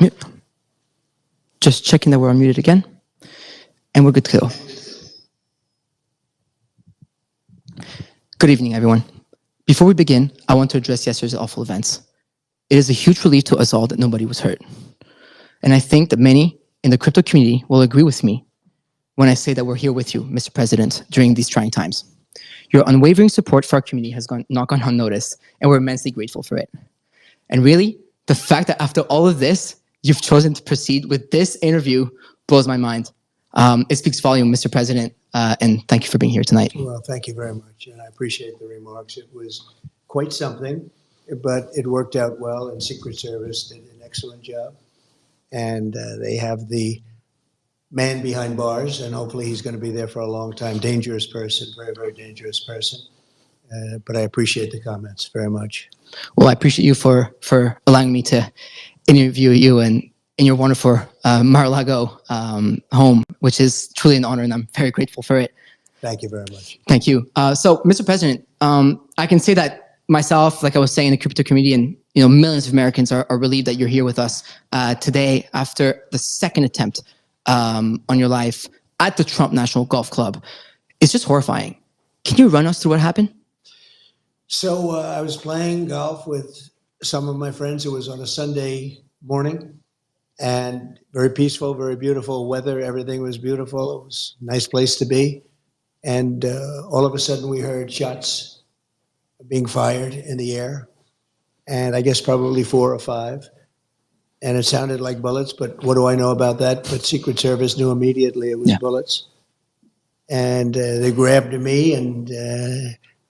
Yep. Just checking that we're unmuted again. And we're good to go. Good evening, everyone. Before we begin, I want to address yesterday's awful events. It is a huge relief to us all that nobody was hurt. And I think that many in the crypto community will agree with me when I say that we're here with you, Mr. President, during these trying times. Your unwavering support for our community has not gone unnoticed, and we're immensely grateful for it. And really, the fact that after all of this, you've chosen to proceed with this interview blows my mind. It speaks volume, Mr. President, and thank you for being here tonight. Well, thank you very much, and I appreciate the remarks. It was quite something, but it worked out well, and Secret Service did an excellent job. And they have the man behind bars, and hopefully he's going to be there for a long time. Dangerous person, very, very dangerous person. But I appreciate the comments very much. Well, I appreciate you for allowing me to interview you in your wonderful Mar-a-Lago home, which is truly an honor, and I'm very grateful for it. Thank you very much. Thank you. So, Mr. President, I can say that myself, like I was saying, the crypto community and millions of Americans are relieved that you're here with us today after the second attempt on your life at the Trump National Golf Club. It's just horrifying. Can you run us through what happened? So I was playing golf with some of my friends. It was on a Sunday morning, and very peaceful, very beautiful weather. Everything was beautiful. It was a nice place to be. And all of a sudden we heard shots being fired in the air, and I guess probably 4 or 5. And it sounded like bullets, but what do I know about that? But Secret Service knew immediately it was bullets. And they grabbed me, and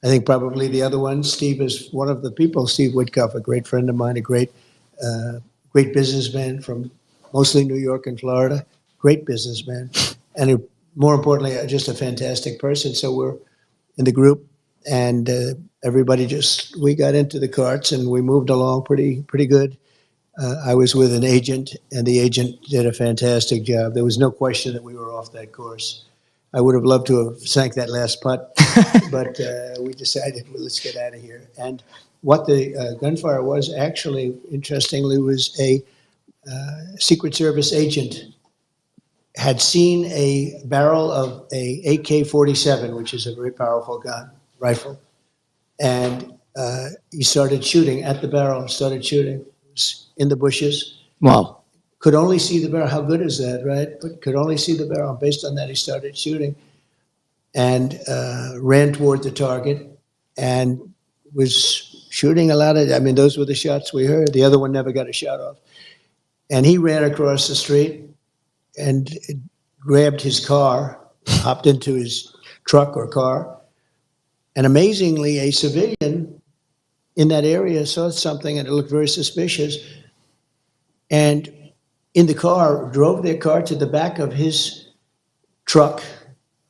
I think probably the other one, Steve is one of the people, Steve Witkoff, a great friend of mine, a great businessman from mostly New York and Florida, great businessman, and more importantly, just a fantastic person. So we're in the group, and everybody we got into the carts and we moved along pretty good. I was with an agent, and the agent did a fantastic job. There was no question that we were off that course. I would have loved to have sank that last putt, but we decided, well, let's get out of here. And what the gunfire was actually, interestingly, was a Secret Service agent had seen a barrel of a AK-47, which is a very powerful rifle, and he started shooting at the barrel, started shooting. It was in the bushes. Wow. Could only see the barrel. How good is that, right? But could only see the barrel. Based on that, he started shooting and ran toward the target and was shooting a lot of, those were the shots we heard. The other one never got a shot off. And he ran across the street and grabbed his car, hopped into his truck or car. And amazingly, a civilian in that area saw something, and it looked very suspicious. And in the car, drove their car to the back of his truck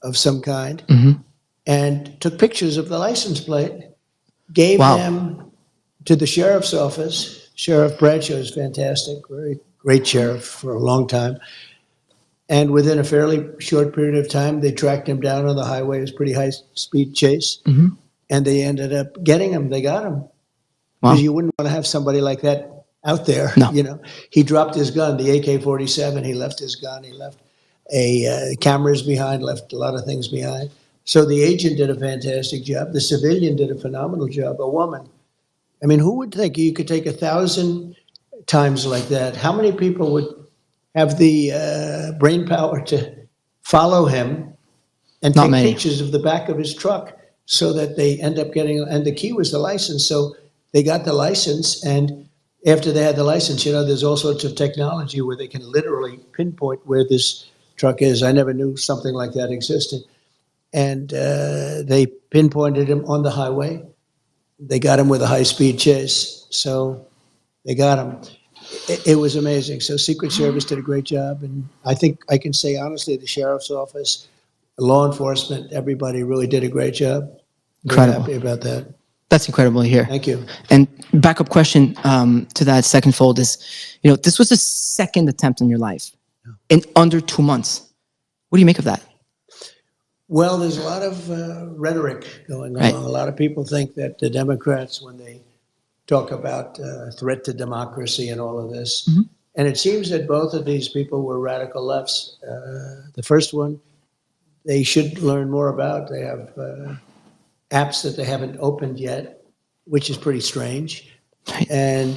of some kind, and took pictures of the license plate, gave them to the sheriff's office. Sheriff Bradshaw is fantastic, very great sheriff for a long time. And within a fairly short period of time, they tracked him down on the highway. It was a pretty high-speed chase, and they ended up getting him. They got him. Because you wouldn't want to have somebody like that out there. No. He dropped his gun, the AK-47. He left his gun. He left cameras behind, left a lot of things behind. So the agent did a fantastic job. The civilian did a phenomenal job. A woman. Who would think you could take 1,000 times like that? How many people would have the brain power to follow him and take pictures of the back of his truck so that they end up getting, and the key was the license. So they got the license, and after they had the license, there's all sorts of technology where they can literally pinpoint where this truck is. I never knew something like that existed. And they pinpointed him on the highway. They got him with a high-speed chase. So they got him. It was amazing. So Secret Service did a great job. And I think I can say honestly, the sheriff's office, law enforcement, everybody really did a great job. Incredible. Very happy about that. That's incredible to hear. Thank you. And backup question to that second fold is, this was the second attempt in your life in under 2 months. What do you make of that? Well, there's a lot of rhetoric going on. Right. A lot of people think that the Democrats, when they talk about threat to democracy and all of this, And it seems that both of these people were radical lefts. The first one, they should learn more about. They have apps that they haven't opened yet, which is pretty strange. And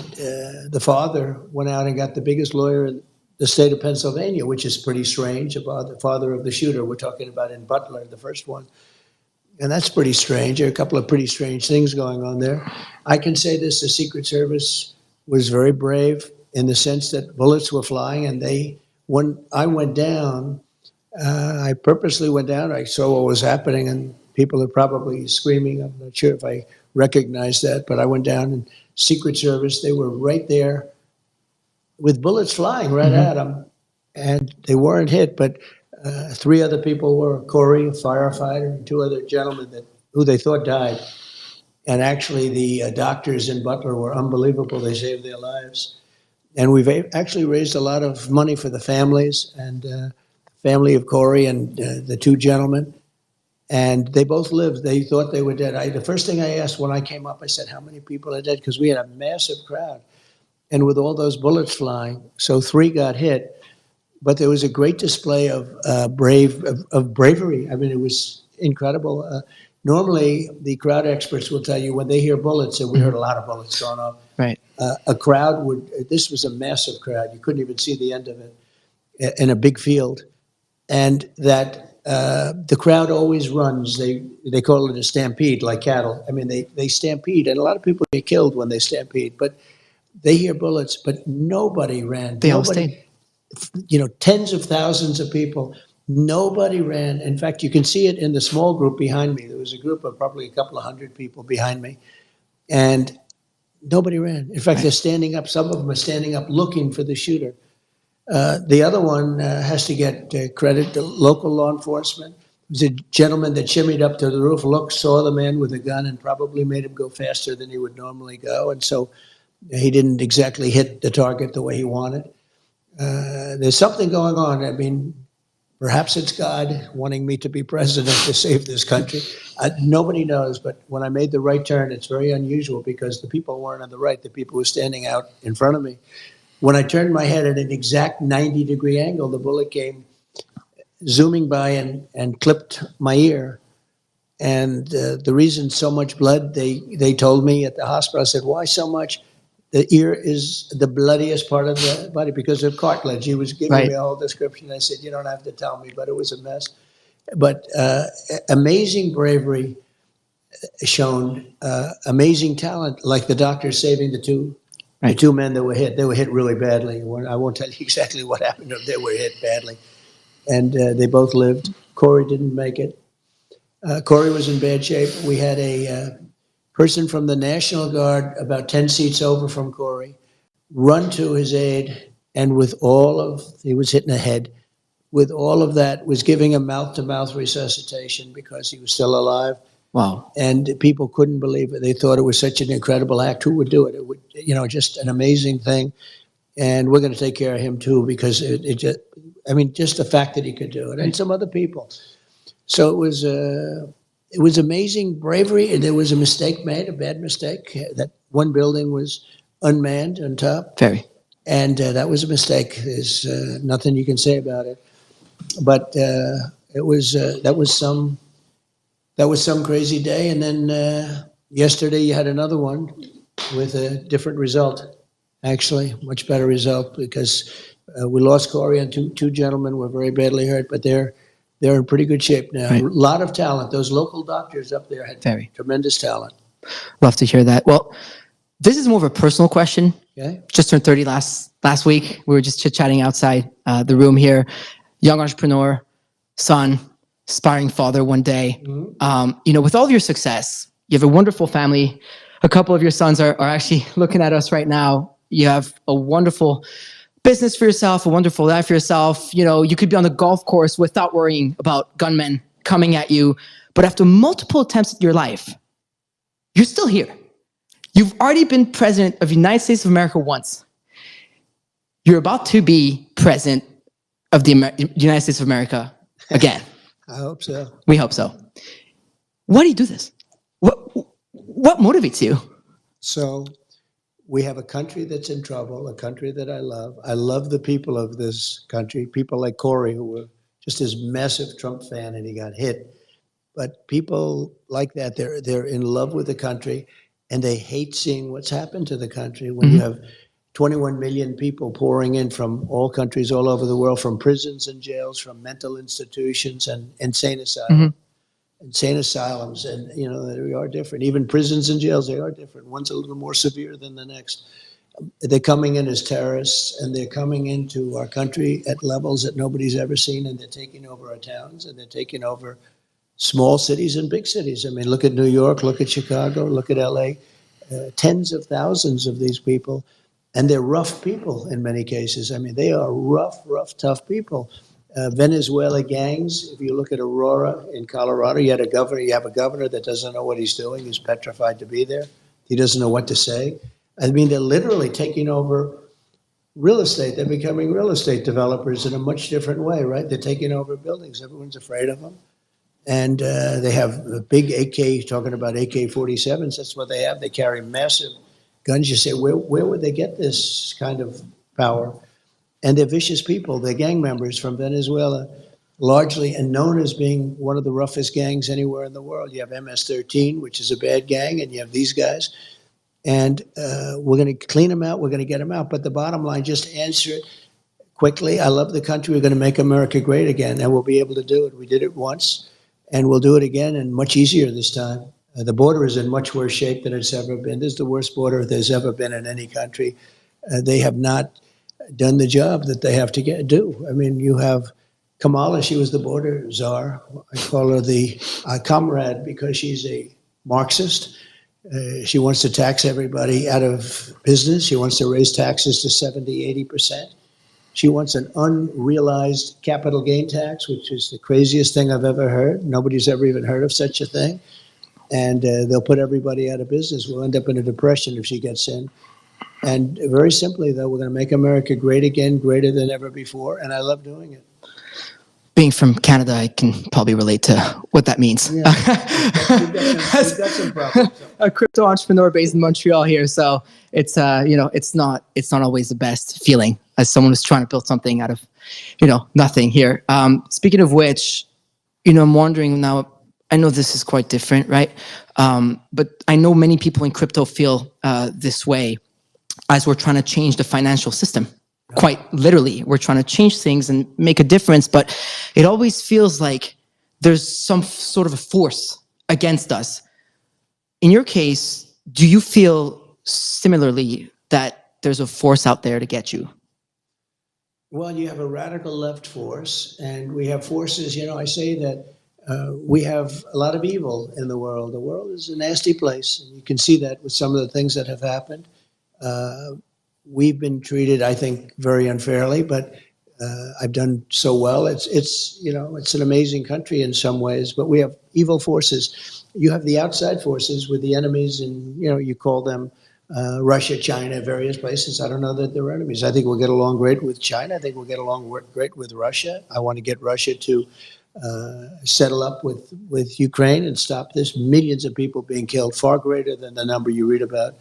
the father went out and got the biggest lawyer in the state of Pennsylvania, which is pretty strange, about the father of the shooter we're talking about in Butler, the first one. And that's pretty strange. There are a couple of pretty strange things going on there. I can say this, the Secret Service was very brave in the sense that bullets were flying, and when I went down, I purposely went down, I saw what was happening, and people are probably screaming. I'm not sure if I recognized that, but I went down, and Secret Service, they were right there with bullets flying right at them, and they weren't hit, but three other people were, Corey, a firefighter, and two other gentlemen who they thought died. And actually, the doctors in Butler were unbelievable. They saved their lives. And we've actually raised a lot of money for the families, and family of Corey and the two gentlemen. And they both lived. They thought they were dead. The first thing I asked when I came up, I said, how many people are dead? Because we had a massive crowd. And with all those bullets flying, so three got hit. But there was a great display of bravery. I mean, it was incredible. Normally, the crowd experts will tell you when they hear bullets, and we heard a lot of bullets going off. Right. A crowd this was a massive crowd. You couldn't even see the end of it in a big field. And that the crowd always runs. They call it a stampede, like cattle. I mean, they stampede, and a lot of people get killed when they stampede. But they hear bullets, but nobody ran. They all stayed. Tens of thousands of people. Nobody ran. In fact, you can see it in the small group behind me. There was a group of probably a couple of hundred people behind me, and nobody ran. In fact, they're standing up. Some of them are standing up looking for the shooter. The other one has to get credit to local law enforcement. It was a gentleman that shimmied up to the roof, saw the man with a gun, and probably made him go faster than he would normally go. And so he didn't exactly hit the target the way he wanted. There's something going on. I mean, perhaps it's God wanting me to be president to save this country. Nobody knows, but when I made the right turn, it's very unusual because the people weren't on the right. The people were standing out in front of me. When I turned my head at an exact 90-degree angle, the bullet came zooming by and clipped my ear. And the reason so much blood, they told me at the hospital, I said, why so much? The ear is the bloodiest part of the body because of cartilage. He was giving me a whole description. I said, you don't have to tell me, but it was a mess. But amazing bravery shown, amazing talent, like the doctor saving the two men that were hit. They were hit really badly. I won't tell you exactly what happened to them. They were hit badly. And they both lived. Corey didn't make it. Corey was in bad shape. We had a person from the National Guard about 10 seats over from Corey run to his aid, and he was hit in the head, with all of that, was giving him mouth-to-mouth resuscitation because he was still alive. Wow. And people couldn't believe it. They thought it was such an incredible act. Who would do it? It would, just an amazing thing. And we're going to take care of him too, because just the fact that he could do it, and some other people. So it was amazing bravery, and there was a mistake made, a bad mistake. That one building was unmanned on top. Very. And that was a mistake. There's nothing you can say about it. But that was some crazy day. And then yesterday you had another one with a different result, actually, much better result, because we lost Corey, and two gentlemen were very badly hurt, but they're in pretty good shape now. Right. A lot of talent. Those local doctors up there had tremendous talent. Love to hear that. Well, this is more of a personal question. Okay. Just turned 30 last week. We were just chit-chatting outside the room here. Young entrepreneur, son, aspiring father one day. Mm-hmm. With all of your success, you have a wonderful family. A couple of your sons are actually looking at us right now. You have a wonderful business for yourself, a wonderful life for yourself. You could be on the golf course without worrying about gunmen coming at you. But after multiple attempts at your life, you're still here. You've already been president of the United States of America once. You're about to be president of the United States of America again. I hope so. We hope so. Why do you do this? What motivates you? So we have a country that's in trouble, a country that I love. I love the people of this country, people like Corey, who were just this massive Trump fan and he got hit. But people like that, they're in love with the country and they hate seeing what's happened to the country when you have 21 million people pouring in from all countries all over the world, from prisons and jails, from mental institutions and insane asylums. Insane asylums, and they are different. Even prisons and jails, they are different. One's a little more severe than the next. They're coming in as terrorists, and they're coming into our country at levels that nobody's ever seen, and they're taking over our towns, and they're taking over small cities and big cities. I mean, look at New York, look at Chicago, look at LA. Tens of thousands of these people, and they're rough people in many cases. I mean, they are rough, tough people. Venezuela gangs, if you look at Aurora in Colorado, you have a governor that doesn't know what he's doing. He's petrified to be there. He doesn't know what to say. I mean, they're literally taking over real estate. They're becoming real estate developers in a much different way, right? They're taking over buildings. Everyone's afraid of them. And they have a big AK, talking about AK-47s. That's what they have. They carry massive guns. You say, where would they get this kind of power? And they're vicious people. They're gang members from Venezuela, largely, and known as being one of the roughest gangs anywhere in the world. You have MS-13, which is a bad gang, and you have these guys. And we're going to clean them out. We're going to get them out. But the bottom line, just answer it quickly. I love the country. We're going to make America great again, and we'll be able to do it. We did it once, and we'll do it again, and much easier this time. The border is in much worse shape than it's ever been. This is the worst border there's ever been in any country. They have not done the job that they have to do. I mean, you have Kamala, she was the border czar. I call her the comrade because she's a Marxist. She wants to tax everybody out of business. She wants to raise taxes to 70, 80%. She wants an unrealized capital gain tax, which is the craziest thing I've ever heard. Nobody's ever even heard of such a thing. And they'll put everybody out of business. We'll end up in a depression if she gets in. And very simply, though, we're going to make America great again, greater than ever before, and I love doing it. Being from Canada, I can probably relate to what that means. Yeah. We've got some problems. A crypto entrepreneur based in Montreal here, so it's it's not always the best feeling as someone who's trying to build something out of nothing here. Speaking of which, I'm wondering now. I know this is quite different, right? But I know many people in crypto feel this way. As we're trying to change the financial system. Quite literally, we're trying to change things and make a difference, but it always feels like there's some sort of a force against us. In your case, do you feel similarly that there's a force out there to get you? Well, you have a radical left force, and we have forces, I say that we have a lot of evil in the world. The world is a nasty place, and you can see that with some of the things that have happened. We've been treated, I think, very unfairly, but I've done so well. It's an amazing country in some ways, but we have evil forces. You have the outside forces with the enemies, and you call them Russia, China, various places. I don't know that they're enemies. I think we'll get along great with China. I think we'll get along great with Russia. I want to get Russia to settle up with Ukraine and stop this. Millions of people being killed, far greater than the number you read about.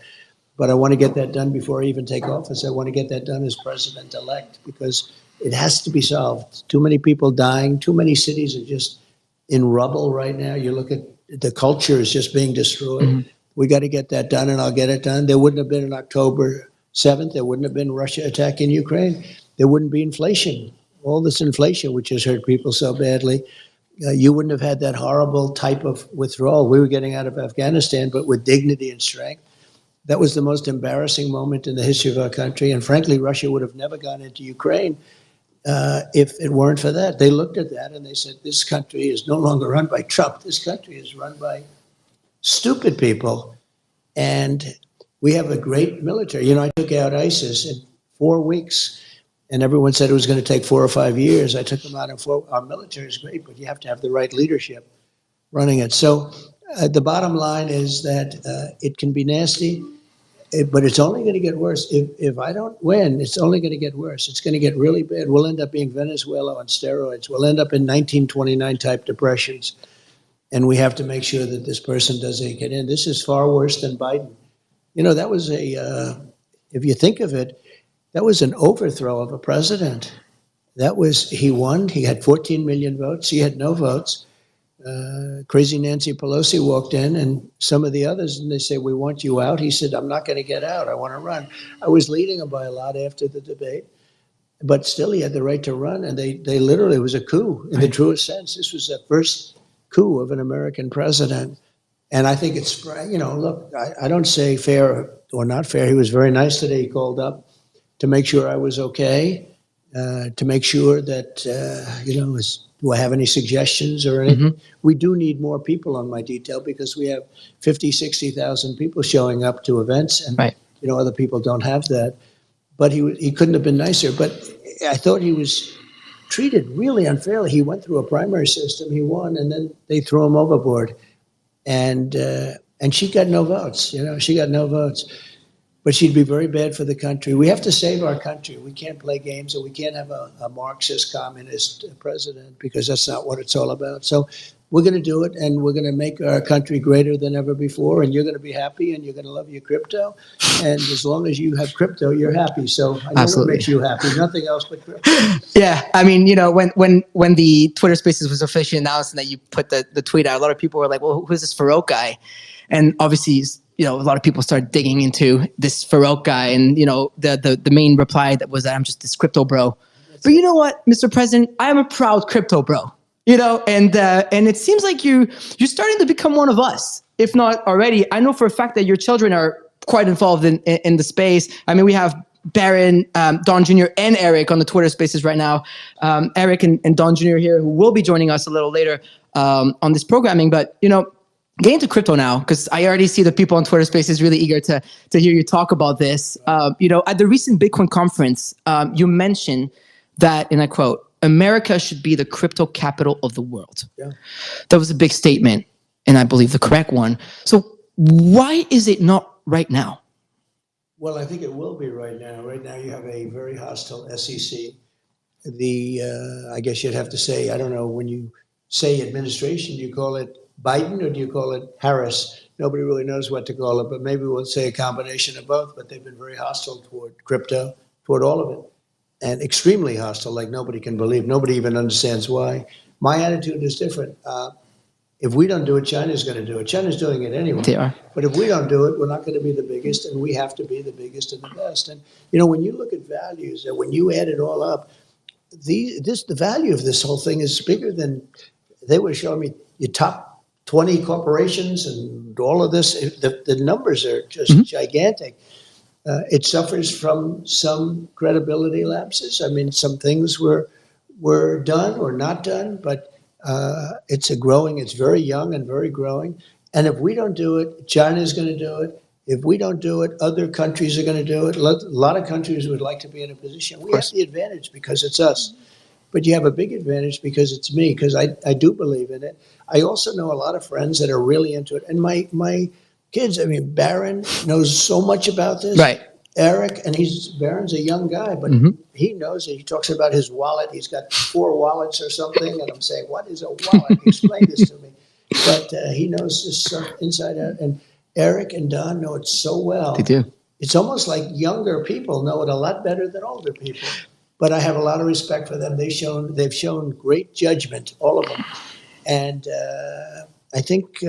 But I want to get that done before I even take office. I want to get that done as president-elect because it has to be solved. Too many people dying. Too many cities are just in rubble right now. You look at the culture is just being destroyed. Mm-hmm. We got to get that done, and I'll get it done. There wouldn't have been an October 7th. There wouldn't have been Russia attacking Ukraine. There wouldn't be inflation. All this inflation, which has hurt people so badly. You wouldn't have had that horrible type of withdrawal. We were getting out of Afghanistan, but with dignity and strength. That was the most embarrassing moment in the history of our country. And frankly, Russia would have never gone into Ukraine if it weren't for that. They looked at that and they said, this country is no longer run by Trump. This country is run by stupid people. And we have a great military. I took out ISIS in 4 weeks. And everyone said it was going to take 4 or 5 years. I took them out in 4. Our military is great, but you have to have the right leadership running it. So the bottom line is that it can be nasty. But it's only going to get worse. If I don't win, it's only going to get worse. It's going to get really bad. We'll end up being Venezuela on steroids. We'll end up in 1929 type depressions. And we have to make sure that this person doesn't get in. This is far worse than Biden. That was a if you think of it, that was an overthrow of a president. He won. He had 14 million votes. He had no votes. Crazy Nancy Pelosi walked in, and some of the others, and they say, "We want you out." He said, "I'm not going to get out. I want to run." I was leading him by a lot after the debate, but still he had the right to run, and they literally, it was a coup in the truest sense. This was the first coup of an American president. And I think it's, look, I don't say fair or not fair. He was very nice today. He called up to make sure I was okay, to make sure that, do I have any suggestions or anything? Mm-hmm. We do need more people on my detail because we have 50, 60,000 people showing up to events, and right. Other people don't have that. But he couldn't have been nicer. But I thought he was treated really unfairly. He went through a primary system, he won, and then they threw him overboard. And she got no votes, she got no votes. But she'd be very bad for the country. We have to save our country. We can't play games, and we can't have a Marxist, communist president, because that's not what it's all about. So we're going to do it, and we're going to make our country greater than ever before, and you're going to be happy, and you're going to love your crypto. And as long as you have crypto, you're happy. So I know Absolutely. What makes you happy, nothing else but crypto. Yeah, I mean, when the Twitter Spaces was officially announced and that you put the tweet out, a lot of people were like, well, who's this Farouk guy? And obviously, a lot of people started digging into this Farouk guy, and the main reply that was that I'm just this crypto bro. But you know what, Mr. President, I am a proud crypto bro. And it seems like you're starting to become one of us, if not already. I know for a fact that your children are quite involved in the space. I mean, we have Baron, Don Jr., and Eric on the Twitter Spaces right now. Eric and Don Jr. here, who will be joining us a little later on this programming. But getting to crypto now, because I already see the people on Twitter Spaces really eager to hear you talk about this. At the recent Bitcoin conference, you mentioned that, and I quote, "America should be the crypto capital of the world." Yeah. That was a big statement, and I believe the correct one. So why is it not right now? Well, I think it will be right now. Right now, you have a very hostile SEC. I guess you'd have to say, I don't know, when you say administration, do you call it Biden or do you call it Harris? Nobody really knows what to call it, but maybe we'll say a combination of both. But they've been very hostile toward crypto, toward all of it, and extremely hostile, like nobody can believe. Nobody even understands why. My attitude is different. If we don't do it, China's going to do it. China's doing it anyway. They are. But if we don't do it, we're not going to be the biggest, and we have to be the biggest and the best. And, when you look at values, and when you add it all up, the value of this whole thing is bigger than, they were showing me your top 20 corporations and all of this. The numbers are just gigantic. It suffers from some credibility lapses. I mean, some things were done or not done, but it's very young and very growing. And if we don't do it, China's going to do it. If we don't do it, other countries are going to do it. A lot of countries would like to be in a position. We have the advantage because it's us. But you have a big advantage because it's me, because I do believe in it. I also know a lot of friends that are really into it. And my kids, I mean, Baron knows so much about this. Right. Eric, and Baron's a young guy, but he knows it. He talks about his wallet. He's got 4 wallets or something. And I'm saying, what is a wallet? Explain this to me. But he knows this stuff inside out. And Eric and Don know it so well. They do. It's almost like younger people know it a lot better than older people. But I have a lot of respect for them. They've shown great judgment, all of them. And I think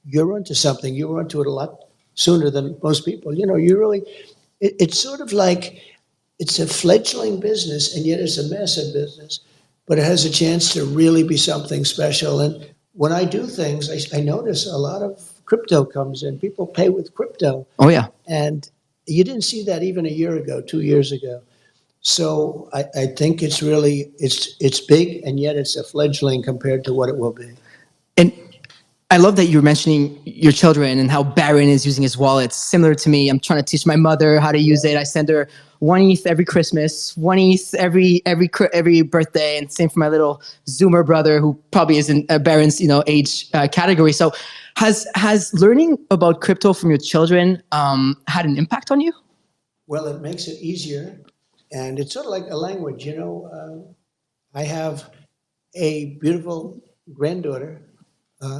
you're onto something. You were onto it a lot sooner than most people. It's sort of like it's a fledgling business, and yet it's a massive business, but it has a chance to really be something special. And when I do things, I notice a lot of crypto comes in. People pay with crypto. Oh, yeah. And you didn't see that even a year ago, 2 years ago. So I think it's really, it's big, and yet it's a fledgling compared to what it will be. And I love that you're mentioning your children and how Baron is using his wallet. Similar to me, I'm trying to teach my mother how to use it. I send her 1 ETH every Christmas, 1 ETH every birthday, and same for my little Zoomer brother, who probably is in Baron's age category. So has learning about crypto from your children had an impact on you? Well, it makes it easier, and it's sort of like a language. I have a beautiful granddaughter,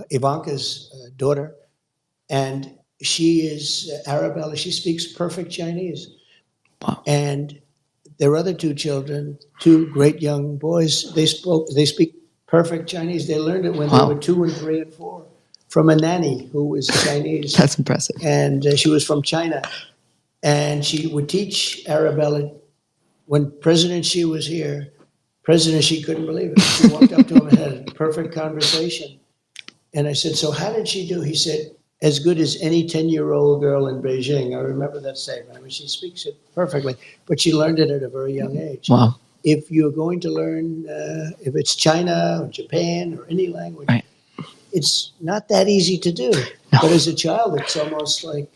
Ivanka's daughter, and she is Arabella. She speaks perfect Chinese. Wow. And their other two children, two great young boys, they speak perfect Chinese. They learned it when they Wow. were 2 and 3 and 4 from a nanny who was Chinese. That's impressive. And she was from China. And she would teach Arabella. When President Xi was here, President Xi couldn't believe it. She walked up to him and had a perfect conversation. And I said, so how did she do? He said, as good as any 10-year-old girl in Beijing. I remember that statement. I mean, she speaks it perfectly, but she learned it at a very young age. Wow. If you're going to learn, if it's China or Japan or any language, Right. it's not that easy to do. No. But as a child, it's almost like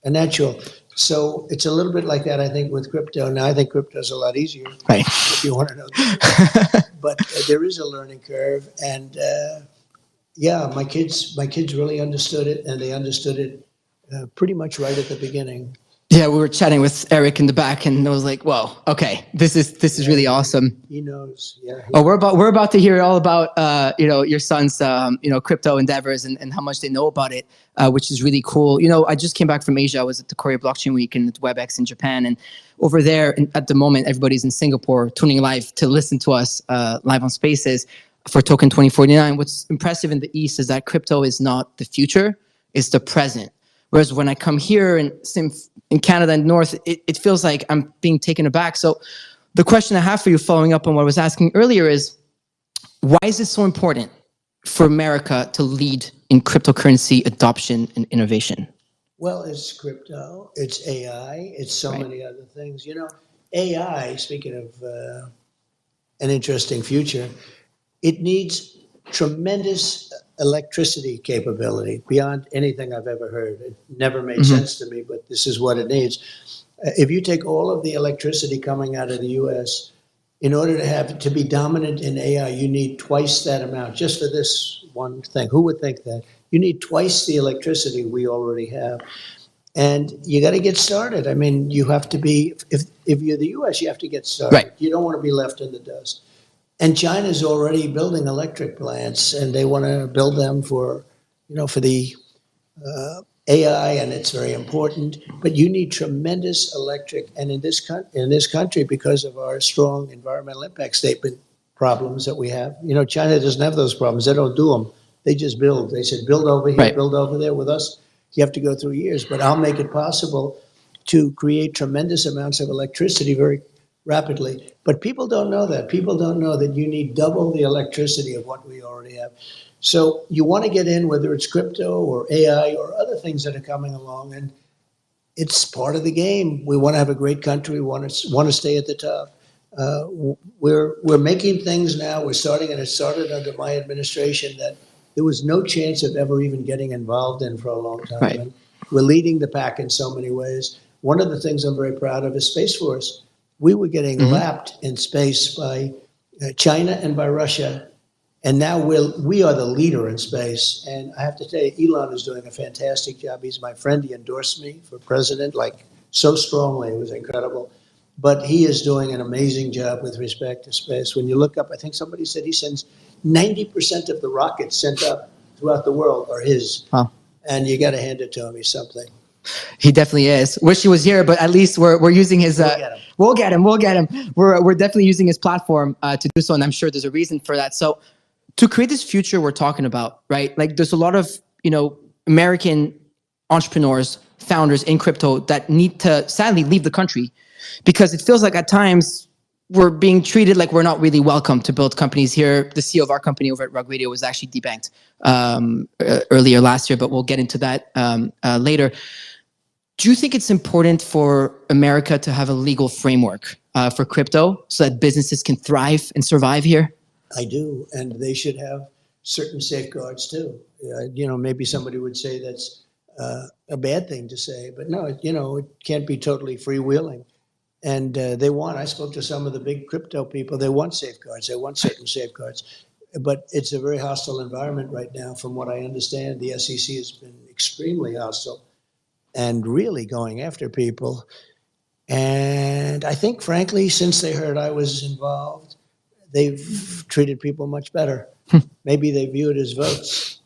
a natural. So it's a little bit like that, I think, with crypto. Now, I think crypto is a lot easier, Right. if you want to know that. But there is a learning curve. And yeah, my kids really understood it, and they understood it pretty much right at the beginning. Yeah, we were chatting with Eric in the back, and I was like, "Whoa, okay, this is really awesome." He knows. Yeah. Oh, we're about to hear all about your son's crypto endeavors and how much they know about it, which is really cool. I just came back from Asia. I was at the Korea Blockchain Week and at WebEx in Japan, and over there at the moment, everybody's in Singapore tuning live to listen to us live on Spaces for Token 2049. What's impressive in the East is that crypto is not the future; it's the present. Whereas when I come here in Canada and North, it feels like I'm being taken aback. So the question I have for you, following up on what I was asking earlier, is why is it so important for America to lead in cryptocurrency adoption and innovation? Well, it's crypto, it's AI, it's so Right. many other things. AI, speaking of an interesting future, it needs tremendous electricity capability beyond anything I've ever heard. It never made sense to me, but this is what it needs. If you take all of the electricity coming out of the U.S., in order to be dominant in AI, you need twice that amount, just for this one thing. Who would think that? You need twice the electricity we already have. And you got to get started. I mean, you have to be, if you're the U.S., you have to get started. Right. You don't want to be left in the dust. And China's already building electric plants, and they want to build them for the AI, and it's very important. But you need tremendous electric, and in this country, because of our strong environmental impact statement problems that we have, China doesn't have those problems. They don't do them. They just build. They said, build over here, Right. build over there. With us, you have to go through years. But I'll make it possible to create tremendous amounts of electricity very rapidly. But people don't know that. People don't know that you need double the electricity of what we already have. So you want to get in, whether it's crypto or AI or other things that are coming along, and it's part of the game. We want to have a great country. We want to stay at the top. We're making things now. We're starting, and it started under my administration, that there was no chance of ever even getting involved in for a long time. Right. And we're leading the pack in so many ways. One of the things I'm very proud of is Space Force. We were getting lapped in space by China and by Russia, and now we are the leader in space. And I have to tell you, Elon is doing a fantastic job. He's my friend. He endorsed me for president, so strongly. It was incredible. But he is doing an amazing job with respect to space. When you look up, I think somebody said he sends 90% of the rockets sent up throughout the world are his. Wow. And you got to hand it to him. He's something. He definitely is. Wish he was here, but at least we're using his. We'll get him. We're definitely using his platform to do so, and I'm sure there's a reason for that. So, to create this future we're talking about, right? Like, there's a lot of American entrepreneurs, founders in crypto that need to sadly leave the country because it feels like at times we're being treated like we're not really welcome to build companies here. The CEO of our company over at Rug Radio was actually debanked earlier last year, but we'll get into that later. Do you think it's important for America to have a legal framework for crypto so that businesses can thrive and survive here? I do, and they should have certain safeguards too. Maybe somebody would say that's a bad thing to say, but no, it can't be totally freewheeling. And I spoke to some of the big crypto people, they want safeguards, they want certain safeguards. But it's a very hostile environment right now. From what I understand, the SEC has been extremely hostile and really going after people. And I think, frankly, since they heard I was involved, they've treated people much better. Maybe they view it as votes.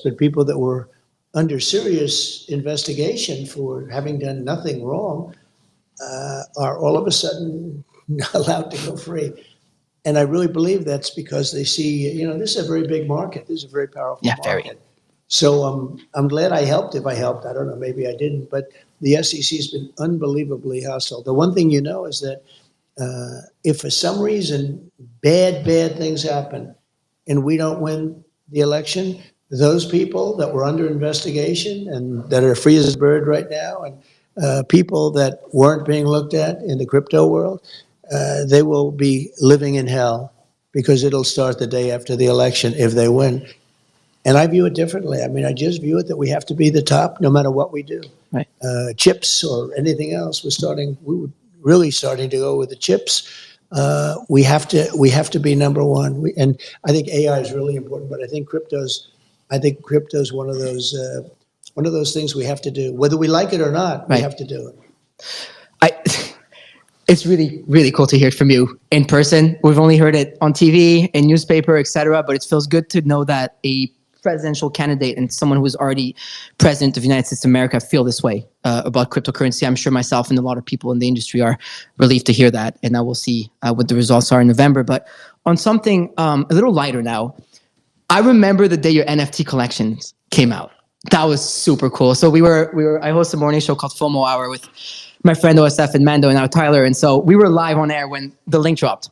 But people that were under serious investigation for having done nothing wrong are all of a sudden not allowed to go free. And I really believe that's because they see, this is a very big market. This is a very powerful Yeah, market. very. So I'm glad I helped. If I helped, I don't know, maybe I didn't. But the SEC has been unbelievably hostile. The one thing you know is that if for some reason bad things happen and we don't win the election, those people that were under investigation and that are free as a bird right now, and people that weren't being looked at in the crypto world, they will be living in hell because it'll start the day after the election if they win. And I view it differently. I mean, I just view it that we have to be the top no matter what we do. Right. Chips or anything else, we were really starting to go with the chips. We have to be number one. And I think AI is really important, but I think crypto's one of those things we have to do. Whether we like it or not, we have to do it. It's really, really cool to hear it from you in person. We've only heard it on TV, in newspaper, etc. But it feels good to know that a presidential candidate and someone who is already president of the United States of America feel this way about cryptocurrency. I'm sure myself and a lot of people in the industry are relieved to hear that. And now we'll see what the results are in November. But on something a little lighter now, I remember the day your NFT collections came out. That was super cool. So I host a morning show called FOMO Hour with my friend OSF and Mando and now Tyler. And so we were live on air when the link dropped.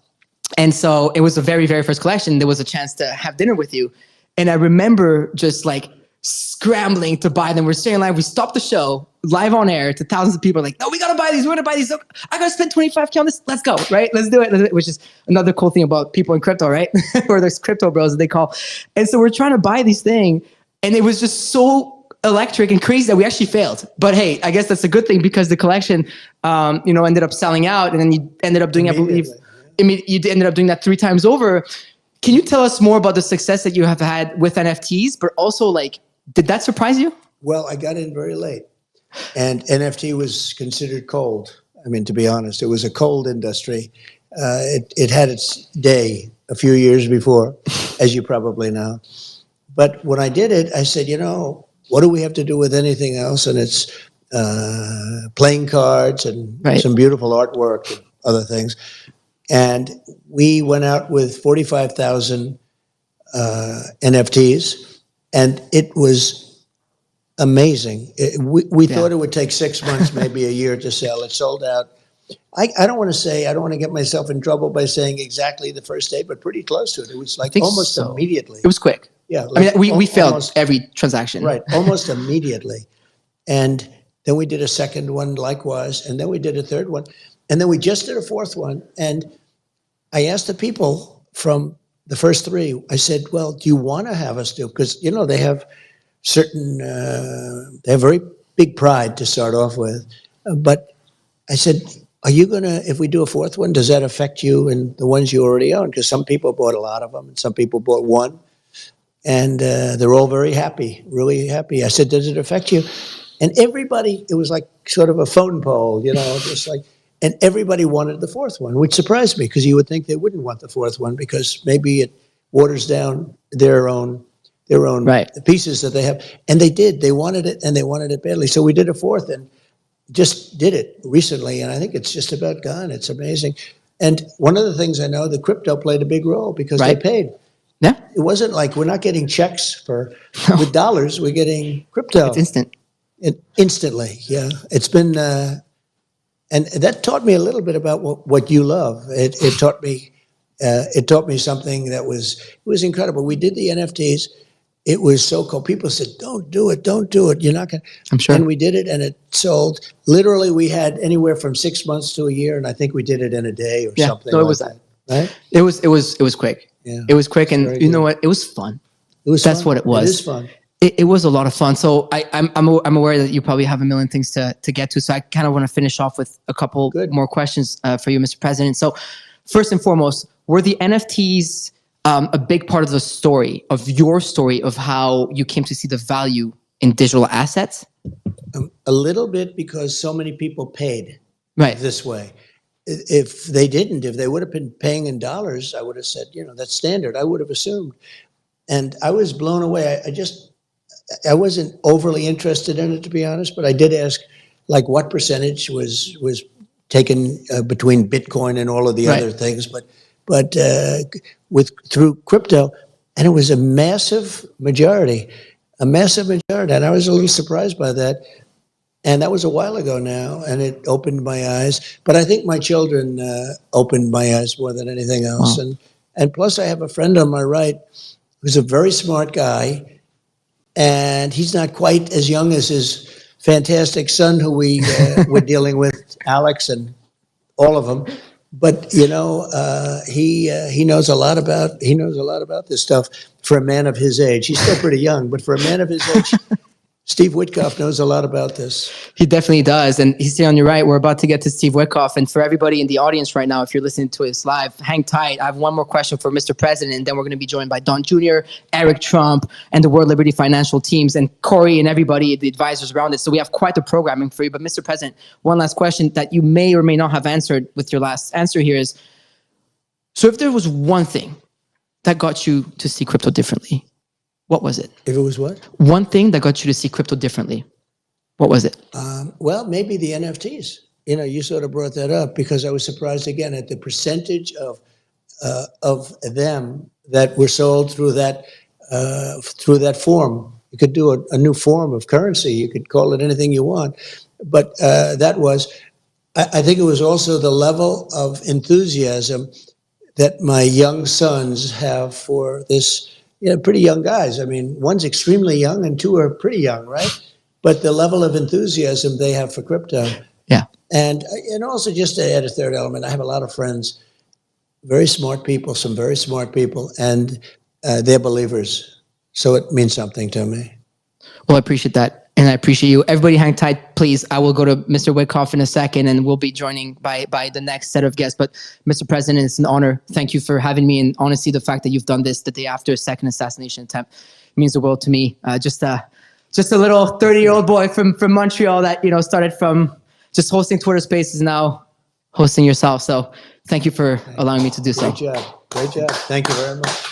And so it was the very, very first collection. There was a chance to have dinner with you. And I remember just like scrambling to buy them. We're staying live. We stopped the show live on air to thousands of people like, no, we got to buy these. We're going to buy these. I got to spend $25K on this. Let's go. Right. Let's do it. Which is another cool thing about people in crypto, right? Or there's crypto bros that they call. And so we're trying to buy these things. And it was just so electric and crazy that we actually failed. But hey, I guess that's a good thing because the collection, ended up selling out. And then you ended up doing, I believe, you ended up doing that 3 times over. Can you tell us more about the success that you have had with NFTs, but also did that surprise you? Well, I got in very late and NFT was considered cold. I mean, to be honest, it was a cold industry. It had its day a few years before, as you probably know. But when I did it, I said, what do we have to do with anything else? And it's playing cards and some beautiful artwork and other things. And we went out with 45,000 NFTs, and it was amazing. We thought it would take 6 months, maybe a year to sell. It sold out. I don't want to get myself in trouble by saying exactly the first day, but pretty close to it. It was almost immediately. It was quick. Yeah. We failed every transaction. Right, almost immediately. And then we did a second one likewise, and then we did a third one. And then we just did a fourth one. And I asked the people from the first 3, I said, well, do you want to have us do? Because, they have they have very big pride to start off with. But I said, are you going to, if we do a fourth one, does that affect you and the ones you already own? Because some people bought a lot of them and some people bought one. And they're all very happy, really happy. I said, does it affect you? And everybody, it was like sort of a phone poll, just like, and everybody wanted the fourth one, which surprised me because you would think they wouldn't want the fourth one because maybe it waters down their own pieces that they have. And they did. They wanted it, and they wanted it badly. So we did a fourth and just did it recently, and I think it's just about gone. It's amazing. And one of the things I know, the crypto played a big role because they paid. Yeah. It wasn't like we're not getting checks with dollars. We're getting crypto. It's instant. Instantly, yeah. It's been... and that taught me a little bit about what you love. It taught me something that was incredible. We did the NFTs. It was so cool. People said, don't do it. You're not going to. I'm sure. And we did it, and it sold. Literally, we had anywhere from 6 months to a year, and I think we did it in a day or something it was that. Right? It was quick. Yeah. It was quick, and you know what? It was fun. That's what it was. It is fun. It was a lot of fun. So I'm aware that you probably have a million things to get to. So I kind of want to finish off with a couple more questions for you, Mr. President. So first and foremost, were the NFTs a big part of the story, of your story, of how you came to see the value in digital assets? A little bit, because so many people paid this way. If they didn't, if they would have been paying in dollars, I would have said, that's standard. I would have assumed. And I was blown away. I wasn't overly interested in it, to be honest, but I did ask, like, what percentage was taken between Bitcoin and all of the Right. other things, but through crypto, and it was a massive majority, and I was a little surprised by that. And that was a while ago now, and it opened my eyes. But I think my children opened my eyes more than anything else. Wow. And plus, I have a friend on my right who's a very smart guy, and he's not quite as young as his fantastic son, who we were dealing with, Alex, and all of them. But he knows a lot about this stuff for a man of his age. He's still pretty young, but for a man of his age, Steve Witkoff knows a lot about this. He definitely does. And he's sitting on your right. We're about to get to Steve Witkoff. And for everybody in the audience right now, if you're listening to us live, hang tight. I have one more question for Mr. President, and then we're going to be joined by Don Jr., Eric Trump, and the World Liberty Financial teams, and Corey and everybody, the advisors around it. So we have quite the programming for you. But Mr. President, one last question that you may or may not have answered with your last answer here is, so if there was one thing that got you to see crypto differently, what was it? If it was what? One thing that got you to see crypto differently. What was it? Well, maybe the NFTs. You sort of brought that up because I was surprised again at the percentage of them that were sold through that form. You could do a new form of currency. You could call it anything you want, but that was. I think it was also the level of enthusiasm that my young sons have for this. Pretty young guys. I mean, one's extremely young and two are pretty young, right? But the level of enthusiasm they have for crypto. Yeah. And also, just to add a third element, I have a lot of friends, very smart people, some very smart people, and they're believers. So it means something to me. Well, I appreciate that. And I appreciate you. Everybody hang tight, please. I will go to Mr. Witkoff in a second, and we'll be joining by the next set of guests. But Mr. President, it's an honor. Thank you for having me. And honestly, the fact that you've done this the day after a second assassination attempt means the world to me. Just a little 30-year-old boy from Montreal that started from just hosting Twitter Spaces, now hosting yourself. So thank you for allowing me to do so. Great job. Thank you very much.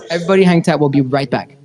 Everybody hang tight. We'll be right back.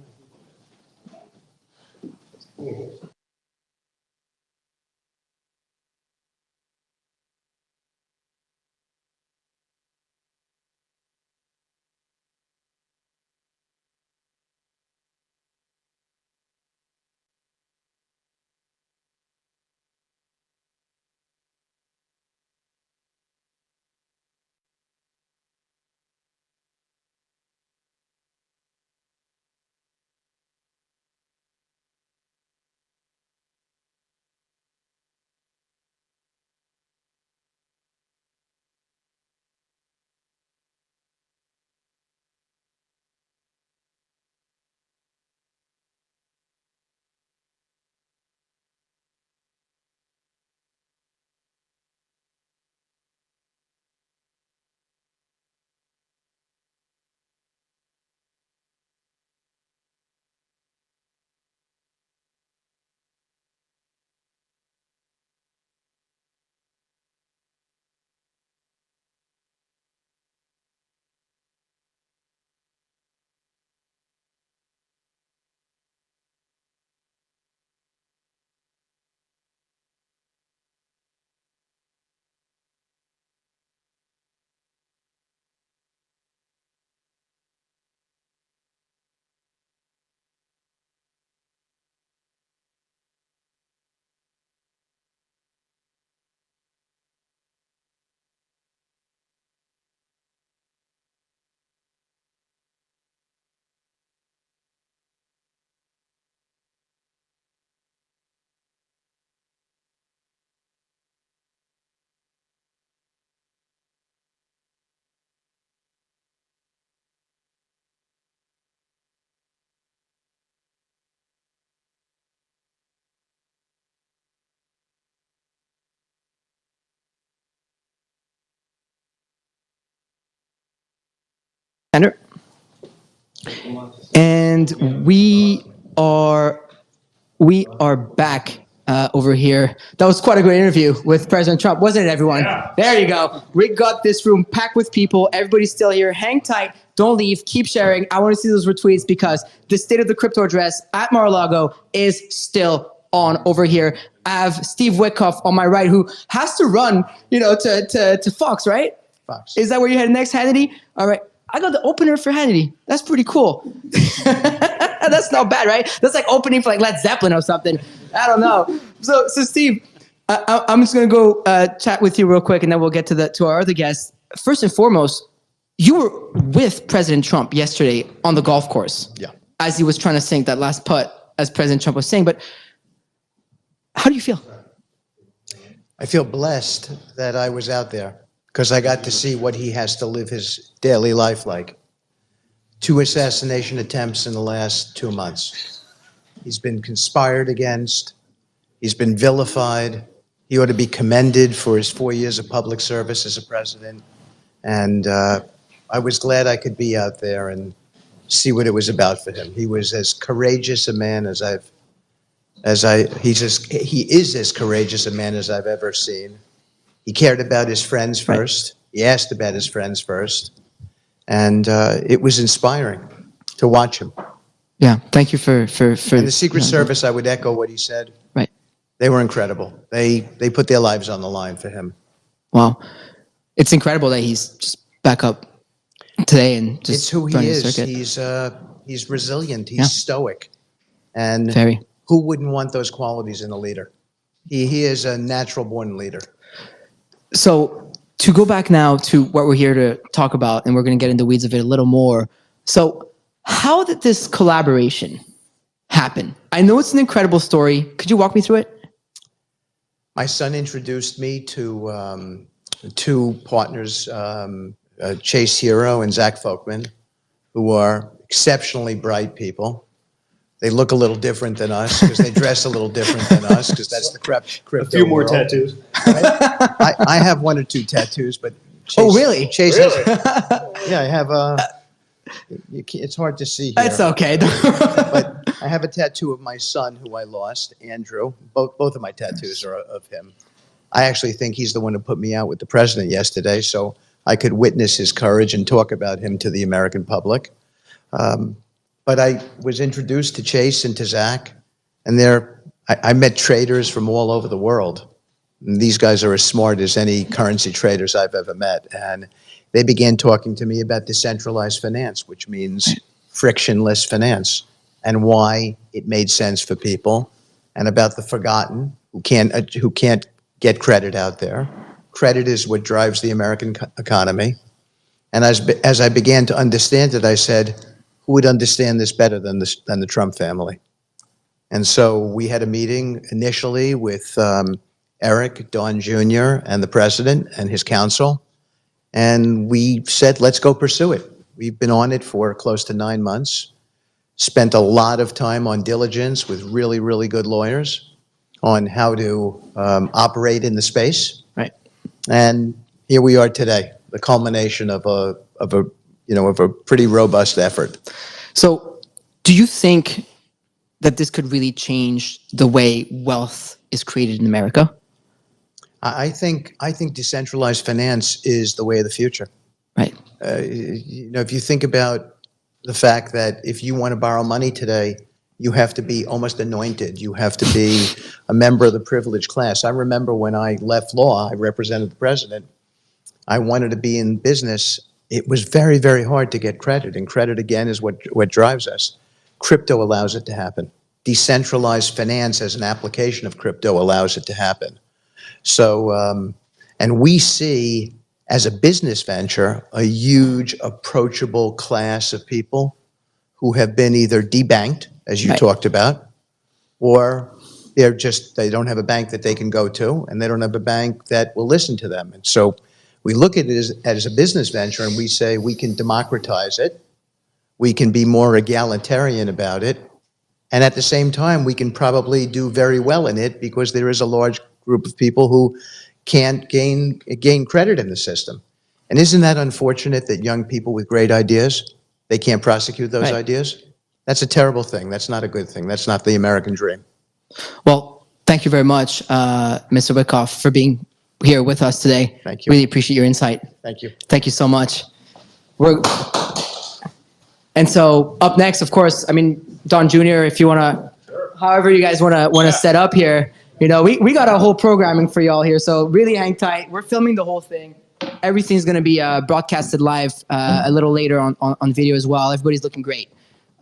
And we are back over here. That was quite a great interview with President Trump, wasn't it, everyone? Yeah. There you go. We got this room packed with people. Everybody's still here. Hang tight. Don't leave. Keep sharing. I want to see those retweets because the State of the Crypto address at Mar-a-Lago is still on over here. I have Steve Witkoff on my right, who has to run, to Fox, right? Fox. Is that where you head next, Hannity? All right. I got the opener for Hannity. That's pretty cool. That's not bad, right? That's like opening for like Led Zeppelin or something. I don't know. So Steve, I'm just gonna go chat with you real quick, and then we'll get to our other guests. First and foremost, you were with President Trump yesterday on the golf course. Yeah. As he was trying to sink that last putt, as President Trump was saying. But how do you feel? I feel blessed that I was out there because I got to see what he has to live his daily life like. 2 assassination attempts in the last 2 months. He's been conspired against. He's been vilified. He ought to be commended for his 4 years of public service as a president. And I was glad I could be out there and see what it was about for him. He was as courageous a man he is as courageous a man as I've ever seen. He cared about his friends first. He asked about his friends first. And it was inspiring to watch him. Yeah, thank you for And the Secret Service, I would echo what he said. Right. They were incredible. They put their lives on the line for him. Wow. It's incredible that he's just back up today and just It's who he running the is. circuit. He's resilient. He's stoic. And Very. who wouldn't want those qualities in a leader? He is a natural born leader. So to go back now to what we're here to talk about, and we're going to get into the weeds of it a little more. So how did this collaboration happen? I know it's an incredible story. Could you walk me through it? My son introduced me to 2 partners, Chase Hero and Zach Folkman, who are exceptionally bright people. They look a little different than us because they dress a little different than us because that's the crypto A few more world. tattoos. Right? I have 1 or 2 tattoos, but Chase, Oh, really? Chase Really? yeah, I have it's hard to see here. It's okay. But I have a tattoo of my son who I lost, Andrew. Both of my tattoos are of him. I actually think he's the one who put me out with the president yesterday, so I could witness his courage and talk about him to the American public. But I was introduced to Chase and to Zach, and I met traders from all over the world. And these guys are as smart as any currency traders I've ever met. And they began talking to me about decentralized finance, which means frictionless finance, and why it made sense for people, and about the forgotten who can't get credit out there. Credit is what drives the American economy. And as I began to understand it, I said, who would understand this better than the Trump family? And so we had a meeting initially with Eric, Don Jr., and the president and his council. And we said, let's go pursue it. We've been on it for close to 9 months, spent a lot of time on diligence with really, really good lawyers on how to operate in the space. Right. And here we are today, the culmination of a pretty robust effort. So do you think that this could really change the way wealth is created in America? I think decentralized finance is the way of the future. Right. If you think about the fact that if you want to borrow money today, you have to be almost anointed. You have to be a member of the privileged class. I remember when I left law, I represented the president. I wanted to be in business. It was very, very hard to get credit, and credit, again, is what drives us. Crypto allows it to happen. Decentralized finance as an application of crypto allows it to happen. So, and we see, as a business venture, a huge approachable class of people who have been either debanked, as you talked about, or they don't have a bank that they can go to, and they don't have a bank that will listen to them. And so we look at it as a business venture, and we say we can democratize it, we can be more egalitarian about it, and at the same time, we can probably do very well in it because there is a large group of people who can't gain credit in the system. And isn't that unfortunate that young people with great ideas, they can't prosecute those ideas? That's a terrible thing. That's not a good thing. That's not the American dream. Well, thank thank you very much, Mr. Witkoff, for being here with us today. Thank you. Really appreciate your insight. Thank you. Thank you so much. And so up next, of course, I mean, Don Jr., if you want to, however you guys want to set up here, you know, we got a whole programming for y'all here. So really hang tight. We're filming the whole thing. Everything's going to be broadcasted live a little later on video as well. Everybody's looking great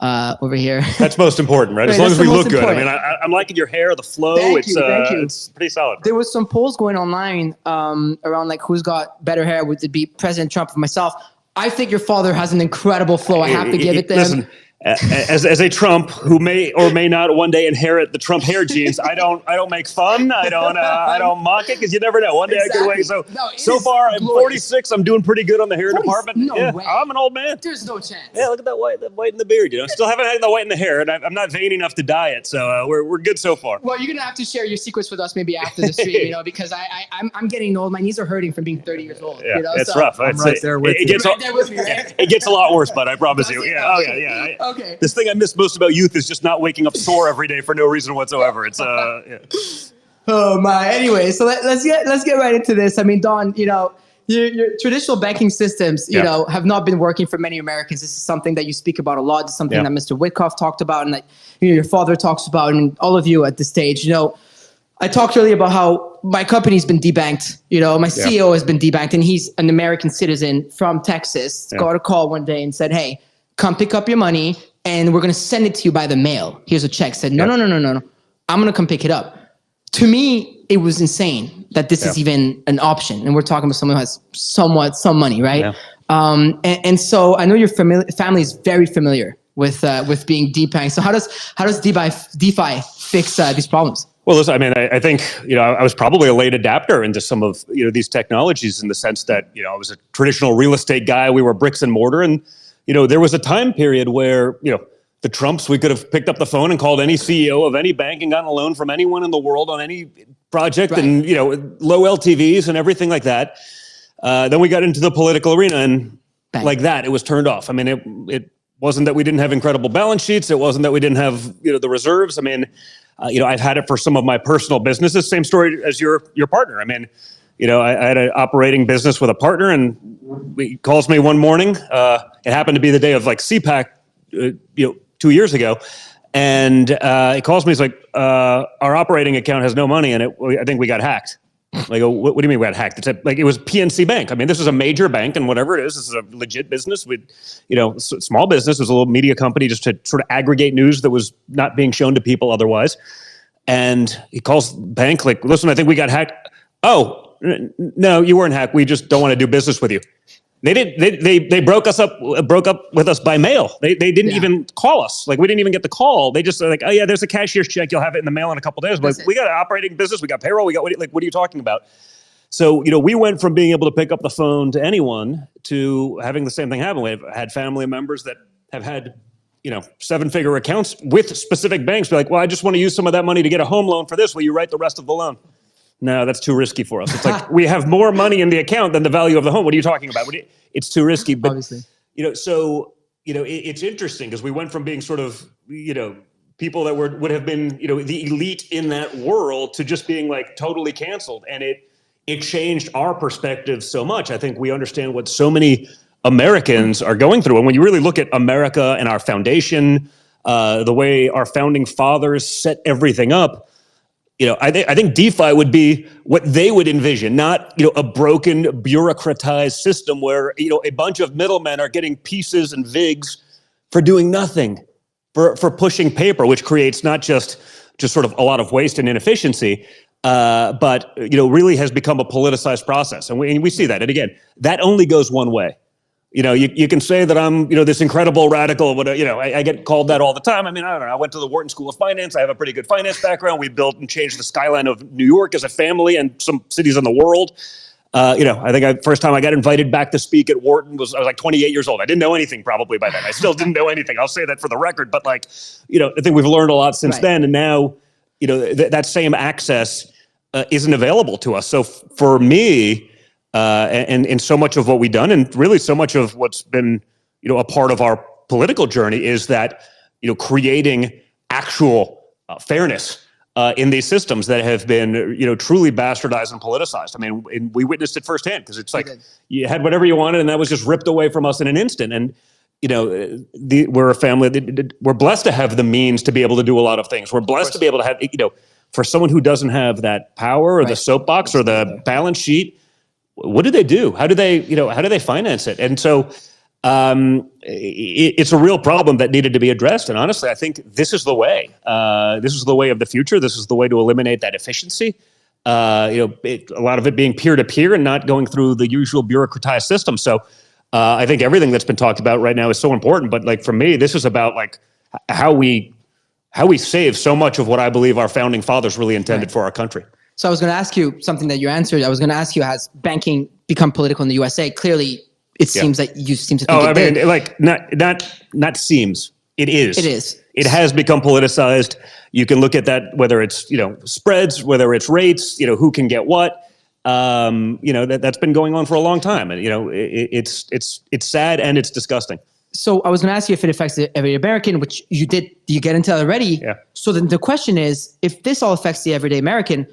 over here. That's most important, right? As long as we look good. I mean, I'm liking your hair, the flow. Thank you. It's pretty solid. There was some polls going online around like who's got better hair. Would it be President Trump or myself? I think your father has an incredible flow. I have to give it to him. As a Trump who may or may not one day inherit the Trump hair genes, I don't make fun. I don't mock it because you never know. One day I could wait. So far I'm 46. I'm doing pretty good on the hair department. No way. I'm an old man. There's no chance. Yeah, look at that white in the beard. You know, still haven't had the white in the hair, and I'm not vain enough to dye it. So we're good so far. Well, you're gonna have to share your secrets with us maybe after the stream, you know, because I'm getting old. My knees are hurting from being 30 years old. Yeah, you know? it's rough. I'm right there with you. Right there with me, right? It gets a lot worse, bud. I promise you. Yeah. Oh yeah. Okay. This thing I miss most about youth is just not waking up sore every day for no reason whatsoever. It's yeah. Oh my. Anyway, so let's get right into this. I mean, Don, you know, your traditional banking systems, you know, have not been working for many Americans. This is something that you speak about a lot. It's something that Mr. Witkoff talked about, and that your father talks about, and all of you at this stage. You know, I talked earlier about how my company's been debanked. You know, my CEO has been debanked, and he's an American citizen from Texas. Got a call one day and said, "Hey, come pick up your money, and we're going to send it to you by the mail. Here's a check." Said, no. I'm going to come pick it up. To me, it was insane that this is even an option. And we're talking about someone who has some money, right? Yeah. And so I know your family is very familiar with being debanked. So how does DeFi fix these problems? Well, listen, I mean, I think, you know, I was probably a late adapter into some of, you know, these technologies in the sense that, you know, I was a traditional real estate guy. We were bricks and mortar. And, you know, there was a time period where, you know, the Trumps, we could have picked up the phone and called any CEO of any bank and gotten a loan from anyone in the world on any project and, you know, low LTVs and everything like that. Then we got into the political arena and like that, it was turned off. I mean, it wasn't that we didn't have incredible balance sheets. It wasn't that we didn't have, you know, the reserves. I mean, you know, I've had it for some of my personal businesses. Same story as your partner. I mean, you know, I had an operating business with a partner, and he calls me one morning. It happened to be the day of like CPAC, you know, 2 years ago. And he calls me, he's like, our operating account has no money in it. I think we got hacked. I go, what do you mean we got hacked? It's like, it was PNC Bank. I mean, this is a major bank, and whatever it is, this is a legit business. We, you know, small business. It was a little media company just to sort of aggregate news that was not being shown to people otherwise. And he calls the bank like, listen, I think we got hacked. Oh, no, you weren't hacked. We just don't want to do business with you. They broke up with us by mail. They didn't even call us. Like, we didn't even get the call. They just like, oh yeah, there's a cashier's check. You'll have it in the mail in a couple of days. But we got an operating business. We got payroll. We got what are you talking about? So, you know, we went from being able to pick up the phone to anyone to having the same thing happen. We've had family members that have had, you know, 7-figure accounts with specific banks. Be like, well, I just want to use some of that money to get a home loan for this. Will you write the rest of the loan? No, that's too risky for us. It's like, we have more money in the account than the value of the home. What are you talking about? It's too risky. But, obviously, you know, so, you know, it's interesting because we went from being sort of, you know, people that would have been, you know, the elite in that world to just being like totally canceled. And it changed our perspective so much. I think we understand what so many Americans are going through. And when you really look at America and our foundation, the way our founding fathers set everything up, you know, I think DeFi would be what they would envision, not, you know, a broken, bureaucratized system where, you know, a bunch of middlemen are getting pieces and VIGs for doing nothing, for pushing paper, which creates not just sort of a lot of waste and inefficiency, but, you know, really has become a politicized process. And we see that. And again, that only goes one way. You know, you can say that I'm, you know, this incredible radical, but, you know, I get called that all the time. I mean, I don't know. I went to the Wharton School of Finance. I have a pretty good finance background. We built and changed the skyline of New York as a family and some cities in the world. You know, I think first time I got invited back to speak at Wharton I was like 28 years old. I didn't know anything probably by then. I still didn't know anything. I'll say that for the record. But like, you know, I think we've learned a lot since then. And now, you know, that same access isn't available to us. So for me, and so much of what we've done, and really so much of what's been, you know, a part of our political journey is that, you know, creating actual fairness in these systems that have been, truly bastardized and politicized. I mean, and we witnessed it firsthand because it's like you had whatever you wanted and that was just ripped away from us in an instant. And, we're a family that we're blessed to have the means to be able to do a lot of things. We're blessed to be able to have, for someone who doesn't have that power or the soapbox or the balance sheet, what do they do? How do they finance it? And so it's a real problem that needed to be addressed. And honestly, I think this is the way. This is the way of the future. This is the way to eliminate that efficiency. A lot of it being peer-to-peer and not going through the usual bureaucratized system. So I think everything that's been talked about right now is so important. But like for me, this is about like how we save so much of what I believe our founding fathers really intended for our country. So I was going to ask you something that you answered. I was going to ask you, has banking become political in the USA? Clearly, it seems that you seem to think it did. Like not seems. It is. It is. It has become politicized. You can look at that, whether it's, spreads, whether it's rates, who can get what. That's been going on for a long time. And, it's sad and it's disgusting. So I was going to ask you if it affects the everyday American, which you did. You get into that already. Yeah. So then the question is, if this all affects the everyday American,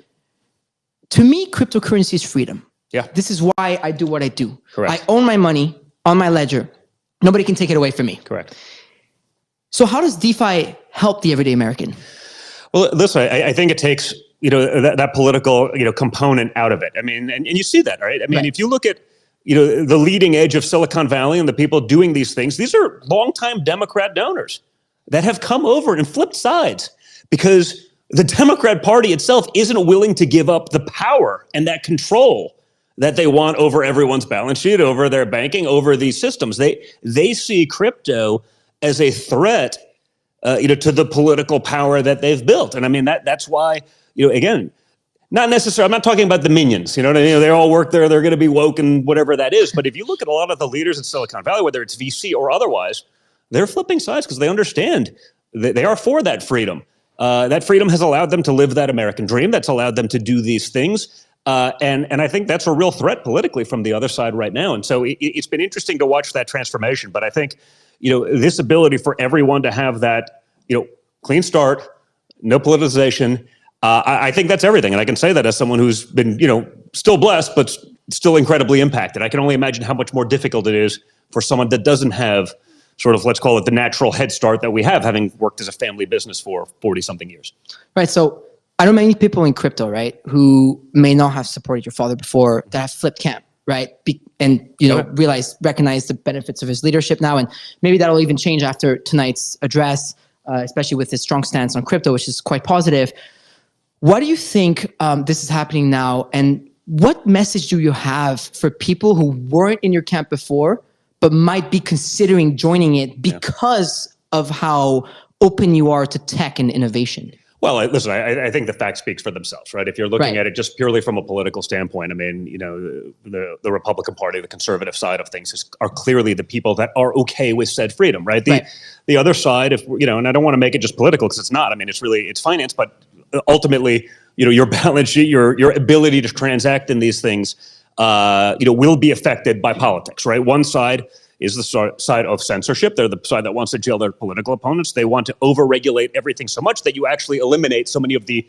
to me, cryptocurrency is freedom. Yeah. This is why I do what I do. Correct. I own my money on my ledger. Nobody can take it away from me. Correct. So how does DeFi help the everyday American? Well, listen, I think it takes, that political, component out of it. I mean, and you see that, right? I mean, if you look at, the leading edge of Silicon Valley and the people doing these things, these are longtime Democrat donors that have come over and flipped sides because the Democrat Party itself isn't willing to give up the power and that control that they want over everyone's balance sheet, over their banking, over these systems. They see crypto as a threat, to the political power that they've built. And I mean, that's why, again, not necessarily, I'm not talking about the minions, you know what I mean? They all work there, they're going to be woke and whatever that is. But if you look at a lot of the leaders in Silicon Valley, whether it's VC or otherwise, they're flipping sides because they understand that they are for that freedom. That freedom has allowed them to live that American dream. That's allowed them to do these things. And I think that's a real threat politically from the other side right now. And so it's been interesting to watch that transformation. But I think, this ability for everyone to have that, clean start, no politicization, I think that's everything. And I can say that as someone who's been, still blessed, but still incredibly impacted. I can only imagine how much more difficult it is for someone that doesn't have sort of, let's call it the natural head start that we have, having worked as a family business for 40 something years. Right. So I know many people in crypto, right, who may not have supported your father before that have flipped camp, right? Recognize the benefits of his leadership now. And maybe that'll even change after tonight's address, especially with his strong stance on crypto, which is quite positive. Why do you think this is happening now? And what message do you have for people who weren't in your camp before, but might be considering joining it because of how open you are to tech and innovation? Well, listen, I think the fact speaks for themselves, right? If you're looking at it just purely from a political standpoint, I mean, the Republican Party, the conservative side of things are clearly the people that are okay with said freedom, right? The other side, and I don't want to make it just political because it's not. I mean, it's finance, but ultimately, your balance sheet, your ability to transact in these things, will be affected by politics, right? One side is the side of censorship. They're the side that wants to jail their political opponents. They want to overregulate everything so much that you actually eliminate so many of the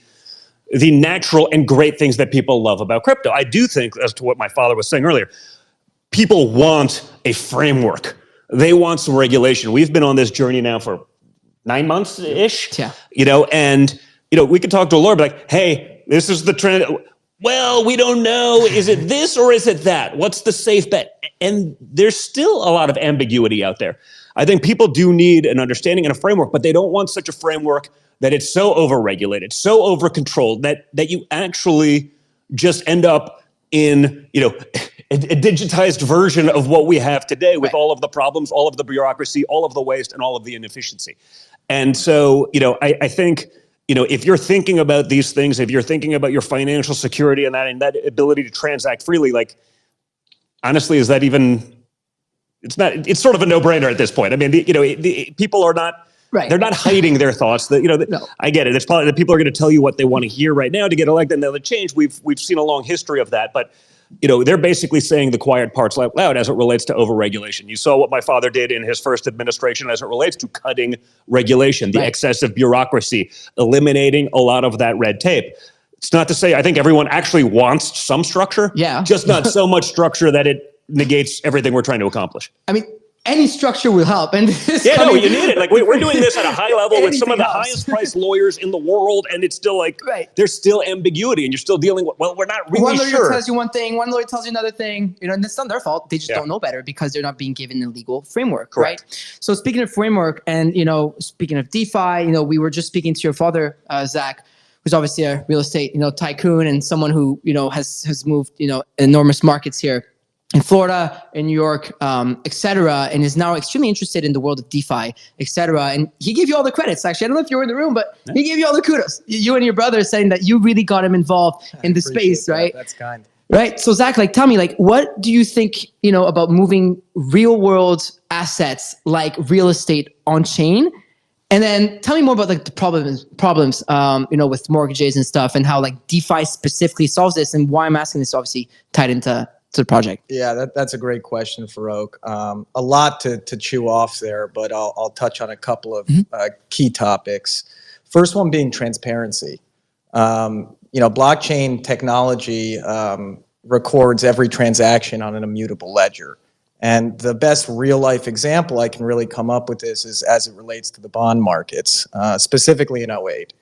natural and great things that people love about crypto. I do think, as to what my father was saying earlier, people want a framework. They want some regulation. We've been on this journey now for 9 months-ish. Yeah. We could talk to a lawyer, be like, hey, this is the trend. Well, we don't know. Is it this or is it that? What's the safe bet? And there's still a lot of ambiguity out there. I think people do need an understanding and a framework, but they don't want such a framework that it's so overregulated, so over-controlled that you actually just end up in, a digitized version of what we have today with all of the problems, all of the bureaucracy, all of the waste, and all of the inefficiency. And so, I think, if you're thinking about these things, if you're thinking about your financial security and that ability to transact freely, like, honestly, is that even, it's sort of a no-brainer at this point. I mean, the people are not, they're not hiding their thoughts. No. I get it. It's probably that people are going to tell you what they want to hear right now to get elected and they'll change. We've seen a long history of that. But, they're basically saying the quiet parts out loud as it relates to overregulation. You saw what my father did in his first administration as it relates to cutting regulation, the excessive bureaucracy, eliminating a lot of that red tape. It's not to say I think everyone actually wants some structure, just not so much structure that it negates everything we're trying to accomplish. I mean, any structure will help. And you need it. Like we're doing this at a high level with some of the highest priced lawyers in the world, and it's still like there's still ambiguity, and you're still dealing with. Well, we're not really one lawyer sure. tells you one thing, one lawyer tells you another thing. And it's not their fault. They just don't know better because they're not being given a legal framework, right? So speaking of framework, and speaking of DeFi, we were just speaking to your father, Zach, who's obviously a real estate tycoon and someone who has moved enormous markets here in Florida, in New York, et cetera, and is now extremely interested in the world of DeFi, et cetera. And he gave you all the credits. Actually, I don't know if you were in the room, but he gave you all the kudos. You and your brother saying that you really got him involved in the space, right? That's kind. Right. So Zach, tell me, what do you think, about moving real world assets like real estate on chain? And then tell me more about the problems, with mortgages and stuff, and how DeFi specifically solves this, and why I'm asking this. Obviously tied into the project. Yeah, that's a great question, Farouk. A lot to chew off there, but I'll touch on a couple of key topics. First one being transparency. Blockchain technology records every transaction on an immutable ledger. And the best real life example I can really come up with this is as it relates to the bond markets, specifically in '08,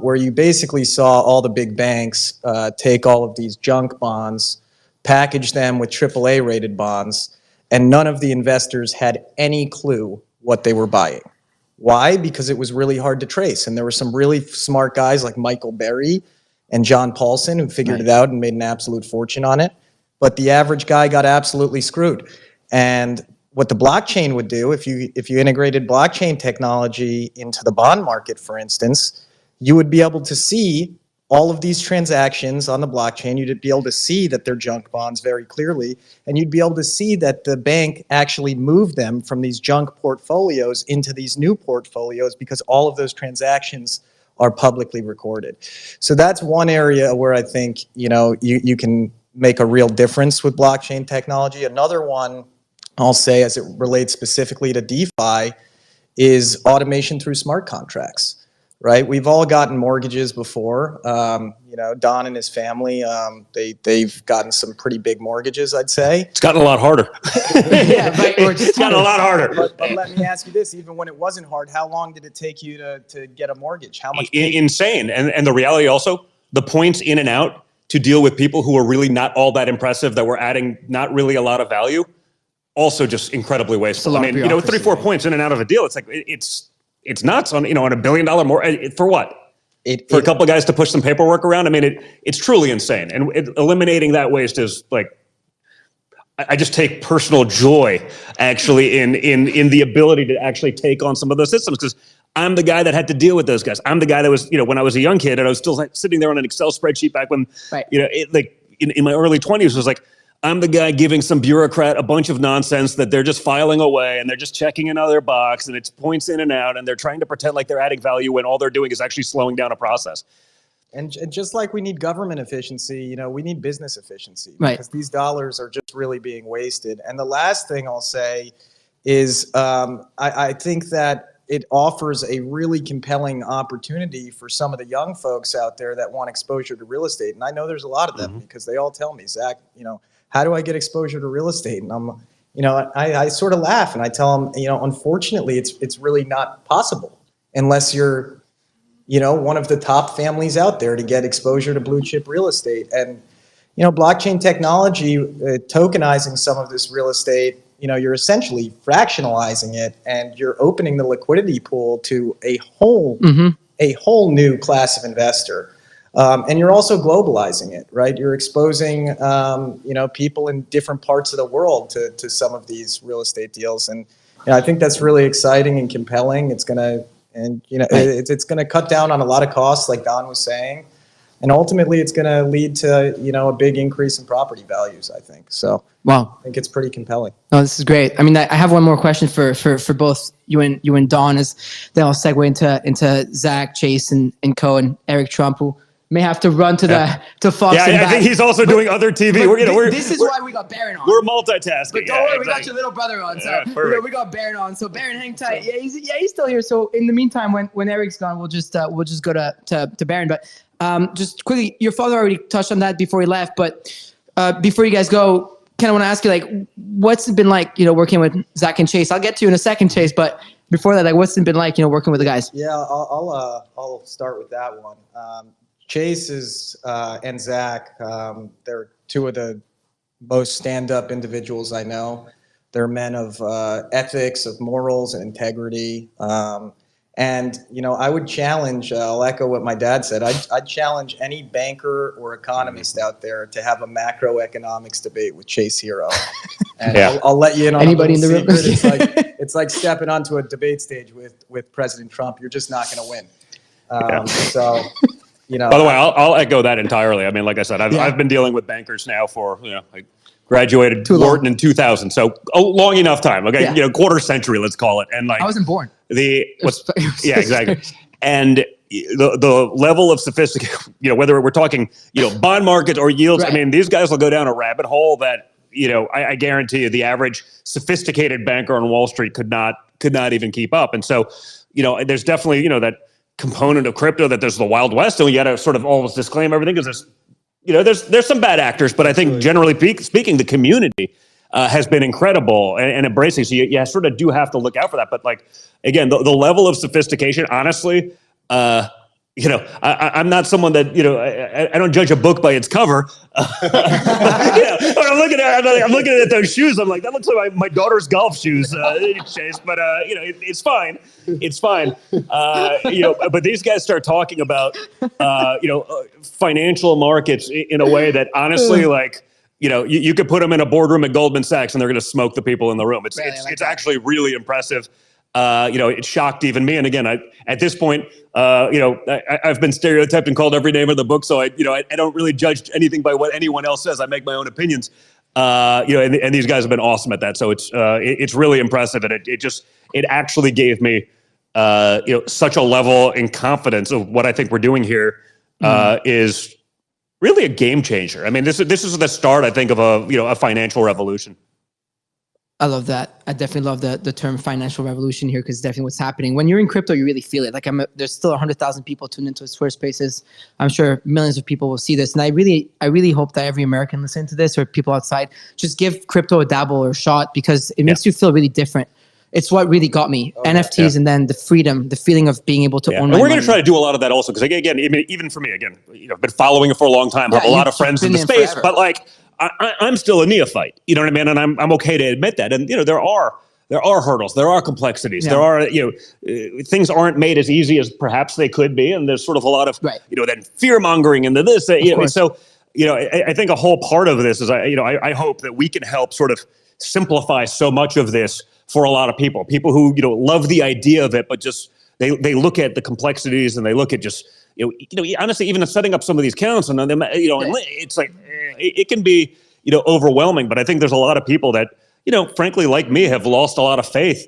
where you basically saw all the big banks take all of these junk bonds, package them with AAA rated bonds, and none of the investors had any clue what they were buying. Why? Because it was really hard to trace. And there were some really smart guys like Michael Berry and John Paulson who figured it out and made an absolute fortune on it. But the average guy got absolutely screwed. And what the blockchain would do, if you integrated blockchain technology into the bond market, for instance, you would be able to see all of these transactions on the blockchain. You'd be able to see that they're junk bonds very clearly, and you'd be able to see that the bank actually moved them from these junk portfolios into these new portfolios because all of those transactions are publicly recorded. So that's one area where I think you can make a real difference with blockchain technology. Another one I'll say as it relates specifically to DeFi is automation through smart contracts. Right, we've all gotten mortgages before. Don and his family, they've gotten some pretty big mortgages, I'd say. It's gotten a lot harder. It's gotten a lot harder. But let me ask you this: even when it wasn't hard, how long did it take you to get a mortgage? How much? Insane. And the reality also, the points in and out to deal with people who are really not all that impressive, that were adding not really a lot of value, also just incredibly wasteful. I mean, 3-4 points in and out of a deal. It's like it's nuts on on $1 billion more for what? For a couple of guys to push some paperwork around. I mean, it's truly insane. And eliminating that waste is I just take personal joy actually in the ability to actually take on some of those systems, because I'm the guy that had to deal with those guys. I'm the guy that was when I was a young kid and I was still sitting there on an Excel spreadsheet back when in my early 20s was like, I'm the guy giving some bureaucrat a bunch of nonsense that they're just filing away and they're just checking another box and it's points in and out and they're trying to pretend like they're adding value when all they're doing is actually slowing down a process. And just like we need government efficiency, we need business efficiency, because these dollars are just really being wasted. And the last thing I'll say is I think that it offers a really compelling opportunity for some of the young folks out there that want exposure to real estate. And I know there's a lot of them because they all tell me, Zach, how do I get exposure to real estate? And I'm, I sort of laugh and I tell them, unfortunately, it's really not possible unless you're, one of the top families out there to get exposure to blue chip real estate. And, blockchain technology, tokenizing some of this real estate, you're essentially fractionalizing it and you're opening the liquidity pool to a whole new class of investor. And you're also globalizing it, right? You're exposing, people in different parts of the world to some of these real estate deals. And I think that's really exciting and compelling. It's going to, it's going to cut down on a lot of costs, like Don was saying. And ultimately, it's going to lead to, a big increase in property values, I think. So wow, I think it's pretty compelling. No, this is great. I mean, I have one more question for both you and Don, as then I'll segue into Zach, Chase, and Co, and Eric Trump, who may have to run to Fox. Yeah, and I back. think he's also doing other TV. This is why we got Baron on. We're multitasking. But don't worry, we got your little brother on. So we got Baron on. So Baron, hang tight. Yeah, he's still here. So in the meantime, when Eric's gone, we'll just go to Baron. But just quickly, your father already touched on that before he left. But before you guys go, kind of want to ask you, like, what's it been like, working with Zach and Chase? I'll get to you in a second, Chase. But before that, like, what's it been like, working with the guys? Yeah, I'll start with that one. Chase and Zach, they're two of the most stand-up individuals I know. They're men of ethics, of morals and integrity. And, I would challenge, I'll echo what my dad said, I'd challenge any banker or economist out there to have a macroeconomics debate with Chase Hero. And I'll let you in on anybody in the room. It's like stepping onto a debate stage with President Trump. You're just not going to win. So... By the way, I'll echo that entirely. I mean, like I said, I've been dealing with bankers now for, I graduated Wharton in 2000. So long enough time. Okay. Quarter century, let's call it. And like, I wasn't born. Exactly. And the level of sophistication, whether we're talking, bond markets or yields, right. I mean, these guys will go down a rabbit hole that, I guarantee you the average sophisticated banker on Wall Street could not even keep up. And so, there's definitely, that component of crypto that there's the Wild West, and you got to sort of almost disclaim everything because there's some bad actors, but I think generally speaking, the community has been incredible and embracing. So you sort of do have to look out for that. But like, again, the level of sophistication, honestly, I'm not someone that, I don't judge a book by its cover. When I'm looking at those shoes, I'm like, that looks like my daughter's golf shoes, Chase. But, it's fine. It's fine. But these guys start talking about, financial markets in a way that honestly, like, you could put them in a boardroom at Goldman Sachs and they're going to smoke the people in the room. It's actually really impressive. It shocked even me. And again, at this point, I've been stereotyped and called every name in the book. So I don't really judge anything by what anyone else says. I make my own opinions. And these guys have been awesome at that. So it's really impressive. And it actually gave me, such a level in confidence of what I think we're doing here, is really a game changer. I mean, this is the start, I think, of a financial revolution. I love that. I definitely love the term financial revolution here because it's definitely what's happening. When you're in crypto, you really feel it. Like there's still 100,000 people tuned into Twitter Spaces. I'm sure millions of people will see this. And I really hope that every American listen to this or people outside just give crypto a dabble or a shot because it makes you feel really different. It's what really got me. NFTs and then the freedom, the feeling of being able to own my And we're going to money. try to do a lot of that also because again, even for me, again, I've been following it for a long time, have a lot of friends in the space, but like, I'm still a neophyte, you know what I mean? And I'm okay to admit that. And, there are hurdles, there are complexities, there are, things aren't made as easy as perhaps they could be. And there's sort of a lot of, then fear mongering into this, so, I think a whole part of this is, I hope that we can help sort of simplify so much of this for a lot of people who, love the idea of it, but just, they look at the complexities and they look at just, honestly, even setting up some of these accounts and them, it's like, it can be, overwhelming, but I think there's a lot of people that, frankly, like me, have lost a lot of faith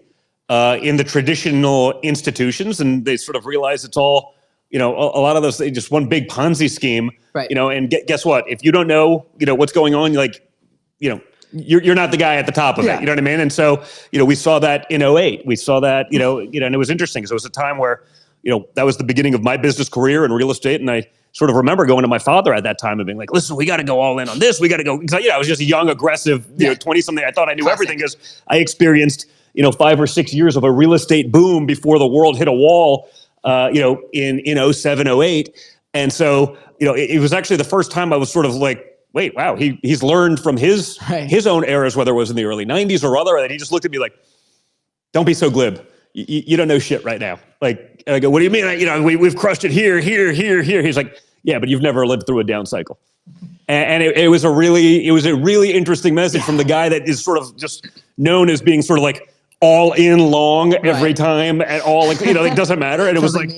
in the traditional institutions, and they sort of realize it's all, a lot of those things, just one big Ponzi scheme, and guess what? If you don't know, what's going on, you're not the guy at the top of it, you know what I mean? And so, we saw that in 2008, we saw that, and it was interesting because it was a time where, that was the beginning of my business career in real estate. And I sort of remember going to my father at that time and being like, listen, we got to go all in on this. We got to go. I was just a young, aggressive, 20 something. I thought I knew everything because I experienced, 5 or 6 years of a real estate boom before the world hit a wall, in 07, 08. And so, it was actually the first time I was sort of like, wait, wow, he's learned from his own eras, whether it was in the early 90s or other, and he just looked at me like, don't be so glib. You don't know shit right now. Like, I go, what do you mean? We've crushed it here. He's like, yeah, but you've never lived through a down cycle. And it was a really interesting message from the guy that is sort of just known as being sort of like all in long every time at all. Like, it doesn't matter. And it was like,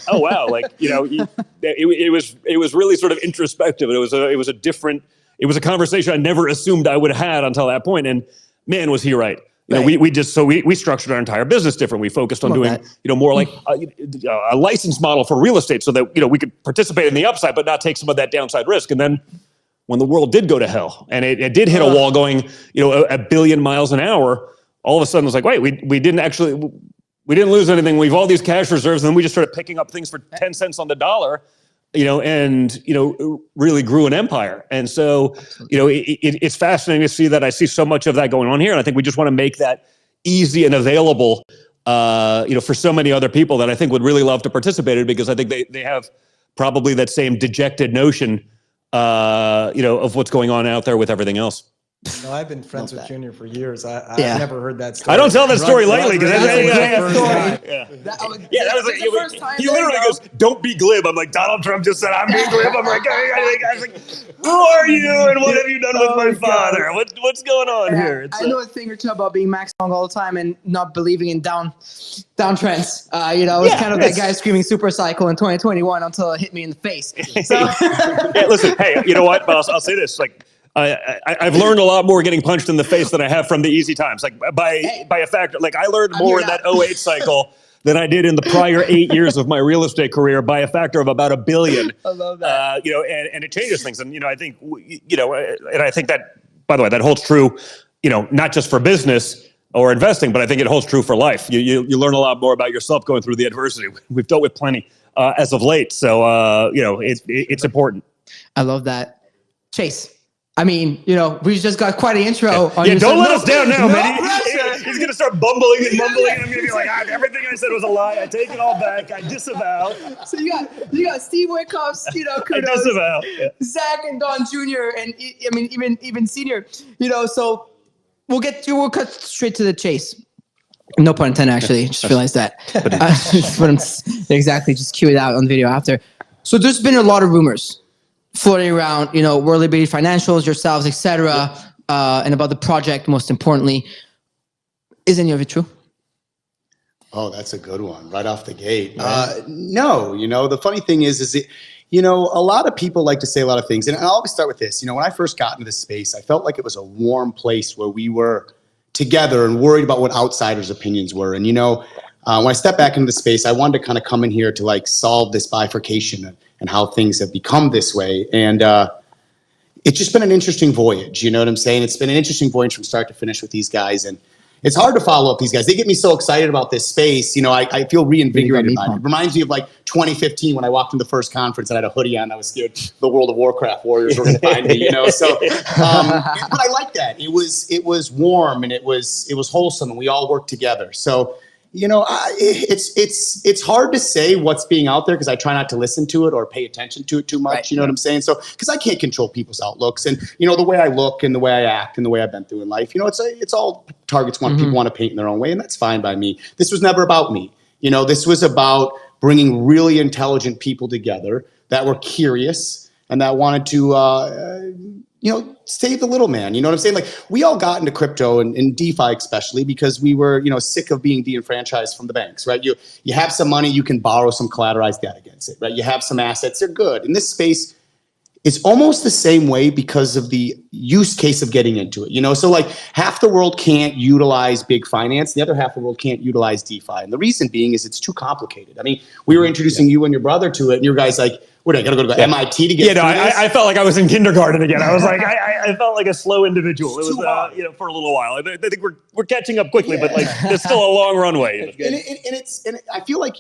oh wow. Like, it was really sort of introspective. It was a conversation I never assumed I would have had until that point. And man, was he right. You know, we structured our entire business different. We focused on doing, more like a license model for real estate so that, we could participate in the upside, but not take some of that downside risk. And then when the world did go to hell and it did hit a wall going, a billion miles an hour, all of a sudden it's like, wait, we didn't lose anything. We've all these cash reserves. And then we just started picking up things for 10 cents on the dollar, and really grew an empire. And so, it's fascinating to see that. I see so much of that going on here. And I think we just want to make that easy and available, for so many other people that I think would really love to participate in it, because I think they have probably that same dejected notion of what's going on out there with everything else. I've been friends with Junior for years. I've never heard that story. I don't tell that story lightly because he literally goes, "Don't be glib." I'm like, Donald Trump just said I'm being glib. I'm like, I was like, who are you and what have you done with my father? What's going on here? I know a thing or two about being max long all the time and not believing in downtrends. It's kind of that guy screaming super cycle in 2021 until it hit me in the face. So listen, hey, you know what? I'll say this, like. I've learned a lot more getting punched in the face than I have from the easy times. Like by a factor, like I learned more in that 08 cycle than I did in the prior 8 years of my real estate career by a factor of about $1 billion. I love that. And it changes things. And, I think, and I think that, by the way, that holds true, not just for business or investing, but I think it holds true for life. You learn a lot more about yourself going through the adversity. We've dealt with plenty as of late. So, it's important. I love that. Chase. I mean, we just got quite an intro. Don't let us down now, man. He's going to start bumbling and mumbling. And I'm going to be like, everything I said was a lie. I take it all back. I disavow. So you got Steve Witkoff, kudos. I disavow. Yeah. Zach and Don Jr. and even Senior. So we'll cut straight to the chase. No pun intended, actually. Just realized that. Exactly. Just cue it out on video after. So there's been a lot of rumors floating around, World Liberty Financials, yourselves, etc., and about the project, most importantly. Is any of it true? Oh, that's a good one, right off the gate. No, the funny thing is it, a lot of people like to say a lot of things, and I'll always start with this. When I first got into this space, I felt like it was a warm place where we were together and worried about what outsiders' opinions were. And, when I stepped back into the space, I wanted to kind of come in here to solve this bifurcation and how things have become this way. And it's just been an interesting voyage, you know what I'm saying? It's been an interesting voyage from start to finish with these guys. And it's hard to follow up these guys. They get me so excited about this space. I feel reinvigorated by it. It reminds me of 2015 when I walked into the first conference and I had a hoodie on. I was scared the World of Warcraft warriors were going to find me, So, but I like that. It was warm and it was wholesome and we all worked together. So, it's hard to say what's being out there because I try not to listen to it or pay attention to it too much. Right. You know what I'm saying? So, because I can't control people's outlooks and, the way I look and the way I act and the way I've been through in life, it's all targets people want to paint in their own way. And that's fine by me. This was never about me. This was about bringing really intelligent people together that were curious and that wanted to, save the little man. You know what I'm saying? We all got into crypto and DeFi especially because we were, sick of being de-enfranchised from the banks, right? You have some money, you can borrow some collateralized debt against it, right? You have some assets, they're good. In this space, it's almost the same way because of the use case of getting into it, So half the world can't utilize big finance, the other half of the world can't utilize DeFi. And the reason being is it's too complicated. I mean, we were introducing you and your brother to it and your guys what, I got to go to MIT to get I felt like I was in kindergarten again. I was like, I felt like a slow individual. It was, for a little while. I think we're catching up quickly, but there's still a long runway. And I feel like,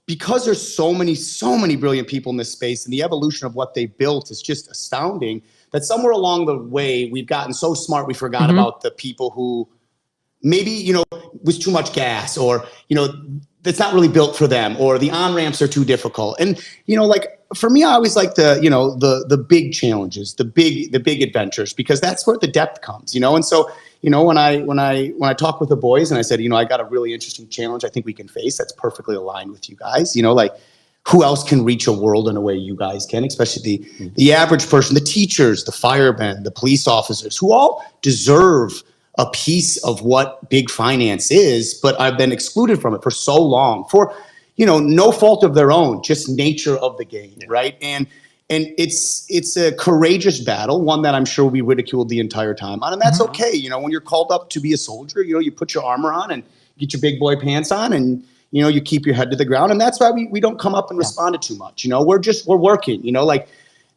because there's so many brilliant people in this space and the evolution of what they built is just astounding that somewhere along the way, we've gotten so smart, we forgot about the people who maybe, was too much gas or, that's not really built for them or the on-ramps are too difficult. And, for me, I always like the big challenges, the big adventures, because that's where the depth comes, And so, when I talk with the boys and I said, I got a really interesting challenge I think we can face that's perfectly aligned with you guys, who else can reach a world in a way you guys can, especially the average person, the teachers, the firemen, the police officers, who all deserve a piece of what big finance is, but I've been excluded from it for so long for, no fault of their own, just nature of the game, right? And it's a courageous battle, one that I'm sure we ridiculed the entire time on, and that's okay. You know, when you're called up to be a soldier, you know, you put your armor on and get your big boy pants on, and you know, you keep your head to the ground, and that's why we don't come up and respond to too much. You know, we're working. You know, like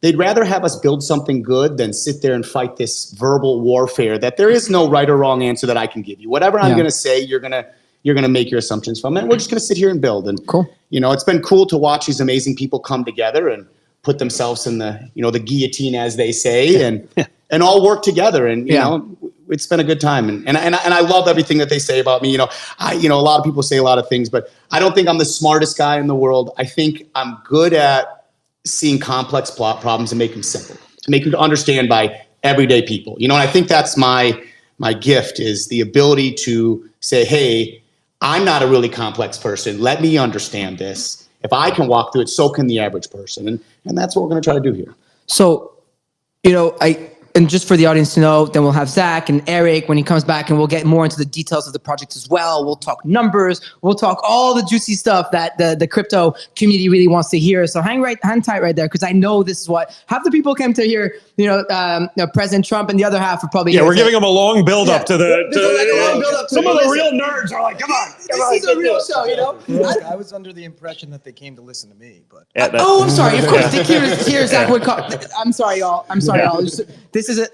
they'd rather have us build something good than sit there and fight this verbal warfare that there is no right or wrong answer that I can give you. Whatever I'm going to say, you're gonna make your assumptions from it. And we're just gonna sit here and build. And you know, it's been cool to watch these amazing people come together and put themselves in the, you know, the guillotine, as they say, and all work together. And you know, it's been a good time. And I love everything that they say about me. You know, a lot of people say a lot of things, but I don't think I'm the smartest guy in the world. I think I'm good at seeing complex plot problems and make them simple, to make them understand by everyday people. You know, and I think that's my gift, is the ability to say, hey, I'm not a really complex person. Let me understand this. If I can walk through it, so can the average person. And that's what we're going to try to do here. So, you know, and just for the audience to know, then we'll have Zach and Eric when he comes back, and we'll get more into the details of the project as well. We'll talk numbers. We'll talk all the juicy stuff that the crypto community really wants to hear. So hang tight right there, because I know this is what half the people came to hear. You know, President Trump, and the other half are probably we're giving them a long build up to the. Some of the real nerds are like, come on. This is a real show, you know. I was under the impression that they came to listen to me, but I'm sorry. Of course, here's Zach Witkoff. I'm sorry, y'all. This is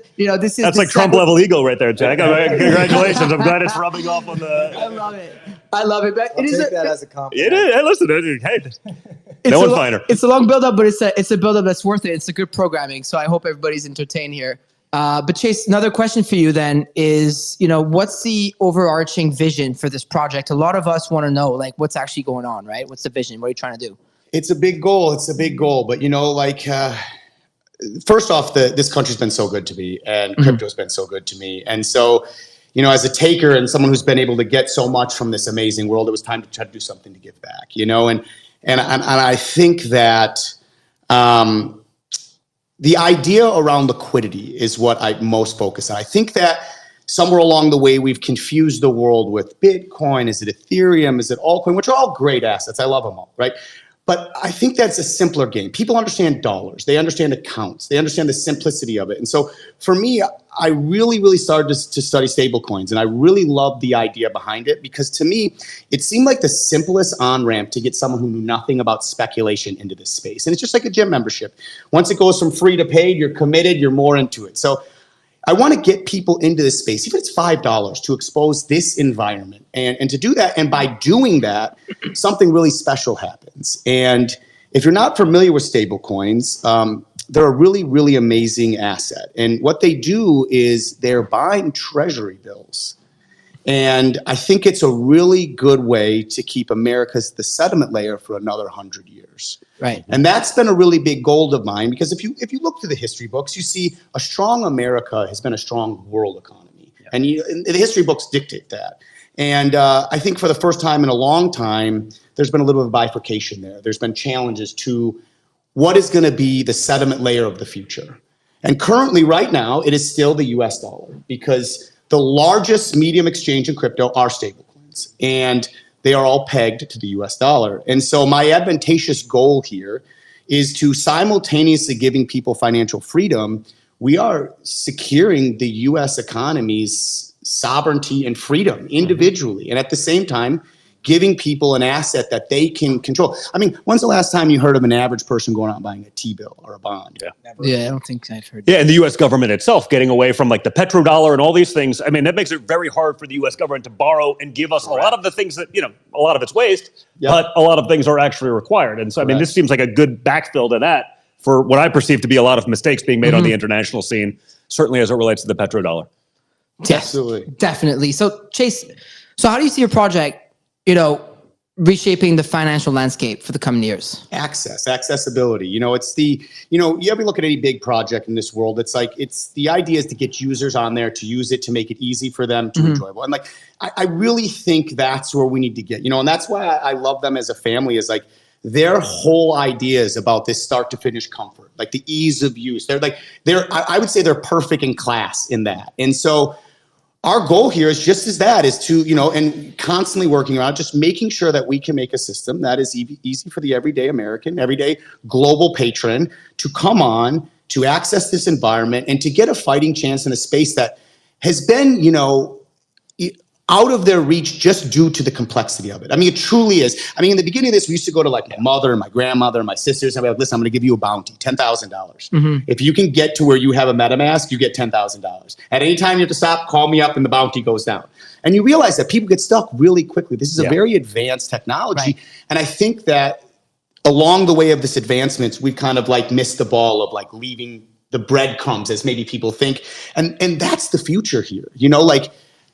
that's like Trump level ego right there, Jack. Congratulations. I'm glad it's rubbing off on the. I love it. But I'll take that as a compliment. It is. Hey, listen, hey, no one finer. It's a long build up, but it's a build up that's worth it. It's a good programming. So I hope everybody's entertained here. But Chase, another question for you then is, you know, what's the overarching vision for this project? A lot of us want to know, like, what's actually going on, right? What's the vision? What are you trying to do? It's a big goal. But you know, like. First off, this country's been so good to me, and crypto's been so good to me. And so, you know, as a taker and someone who's been able to get so much from this amazing world, it was time to try to do something to give back, you know? And I think that the idea around liquidity is what I most focus on. I think that somewhere along the way, we've confused the world with Bitcoin. Is it Ethereum? Is it altcoin? Which are all great assets. I love them all, right? But I think that's a simpler game. People understand dollars. They understand accounts. They understand the simplicity of it. And so for me, I really started to study stablecoins. And I really loved the idea behind it, because to me, it seemed like the simplest on-ramp to get someone who knew nothing about speculation into this space. And it's just like a gym membership. Once it goes from free to paid, you're committed, you're more into it. So I want to get people into this space, even if it's $5, to expose this environment. And to do that, and by doing that, something really special happens. And if you're not familiar with stablecoins, they're a really amazing asset. And what they do is they're buying treasury bills. And I think it's a really good way to keep America as the settlement layer for another 100 years. Right. And that's been a really big goal of mine, because if you look through the history books, you see a strong America has been a strong world economy. Yeah. And the history books dictate that. And I think for the first time in a long time, there's been a little bit of bifurcation there. There's been challenges to what is going to be the settlement layer of the future. And currently, right now, it is still the US dollar, because the largest medium exchange in crypto are stablecoins, and they are all pegged to the US dollar. And so my advantageous goal here is to simultaneously giving people financial freedom, we are securing the US economy's sovereignty and freedom individually. And at the same time, giving people an asset that they can control. I mean, when's the last time you heard of an average person going out and buying a T-bill or a bond? Yeah. never. Yeah, I don't think I've heard. Yeah, and the U.S. government itself getting away from like the petrodollar and all these things. I mean, that makes it very hard for the U.S. government to borrow and give us a lot of the things that, you know, a lot of it's waste, but a lot of things are actually required. And so, I mean, this seems like a good backfill to that for what I perceive to be a lot of mistakes being made on the international scene, certainly as it relates to the petrodollar. Yes, Absolutely. Definitely. So Chase, how do you see your project, you know, reshaping the financial landscape for the coming years? Accessibility. You know, it's you ever look at any big project in this world, it's like, the idea is to get users on there to use it, to make it easy for them, to enjoyable. And like, I really think that's where we need to get, you know, and that's why I love them as a family, is like, their whole idea is about this start to finish comfort, like the ease of use. I would say they're perfect in class in that. And so our goal here is just as that, is to, and constantly working around just making sure that we can make a system that is easy for the everyday American, everyday global patron to come on, to access this environment, and to get a fighting chance in a space that has been, out of their reach just due to the complexity of it. I mean, it truly is. I mean, in the beginning of this, we used to go to like my mother and my grandmother and my sisters and be like, listen, I'm going to give you a bounty, $10,000. If you can get to where you have a MetaMask, you get $10,000. At any time you have to stop, call me up and the bounty goes down. And you realize that people get stuck really quickly. This is a very advanced technology. Right. And I think that along the way of this advancements, we've kind of like missed the ball of like leaving the breadcrumbs as maybe people think. And that's the future here.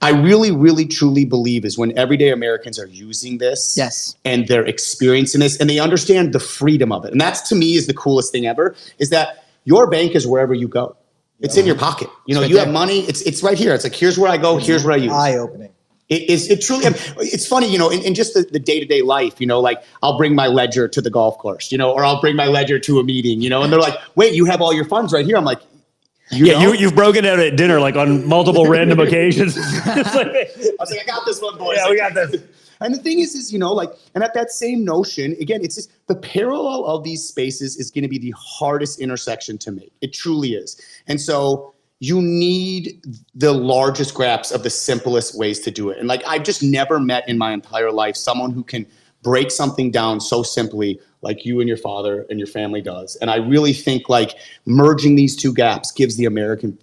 I really, really, truly believe is when everyday Americans are using this and they're experiencing this and they understand the freedom of it. And that's, to me, is the coolest thing ever, is that your bank is wherever you go. It's in your pocket. You have money. It's right here. It's like, here's where I go. Here's what I use. Eye-opening. It truly, it's funny, in just the day-to-day life, like I'll bring my ledger to the golf course, or I'll bring my ledger to a meeting, and they're like, wait, you have all your funds right here. I'm like, you've broken out at dinner like on multiple random occasions. I was like, I got this one, boys. Yeah, we got this. And the thing is and at that same notion, again, it's just the parallel of these spaces is going to be the hardest intersection to make. It truly is. And so you need the largest grasp of the simplest ways to do it. And I've just never met in my entire life someone who can break something down so simply like you and your father and your family does. And I really think merging these two gaps gives the American,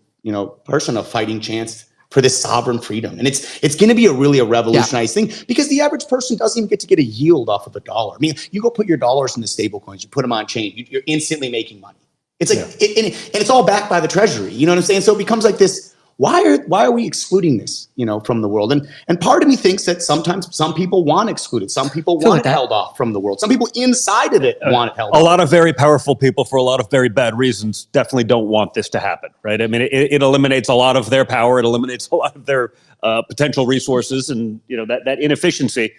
person a fighting chance for this sovereign freedom. And it's going to be a revolutionized thing, because the average person doesn't even get a yield off of a dollar. I mean, you go put your dollars in the stable coins, you put them on chain, you're instantly making money. It's like, and it's all backed by the treasury. You know what I'm saying? So it becomes like this. Why are we excluding this, from the world? And part of me thinks that sometimes some people want excluded. Some people want it held off from the world. Some people inside of it want it held off. A lot of very powerful people, for a lot of very bad reasons, definitely don't want this to happen, right? I mean, it eliminates a lot of their power. It eliminates a lot of their potential resources, and that inefficiency.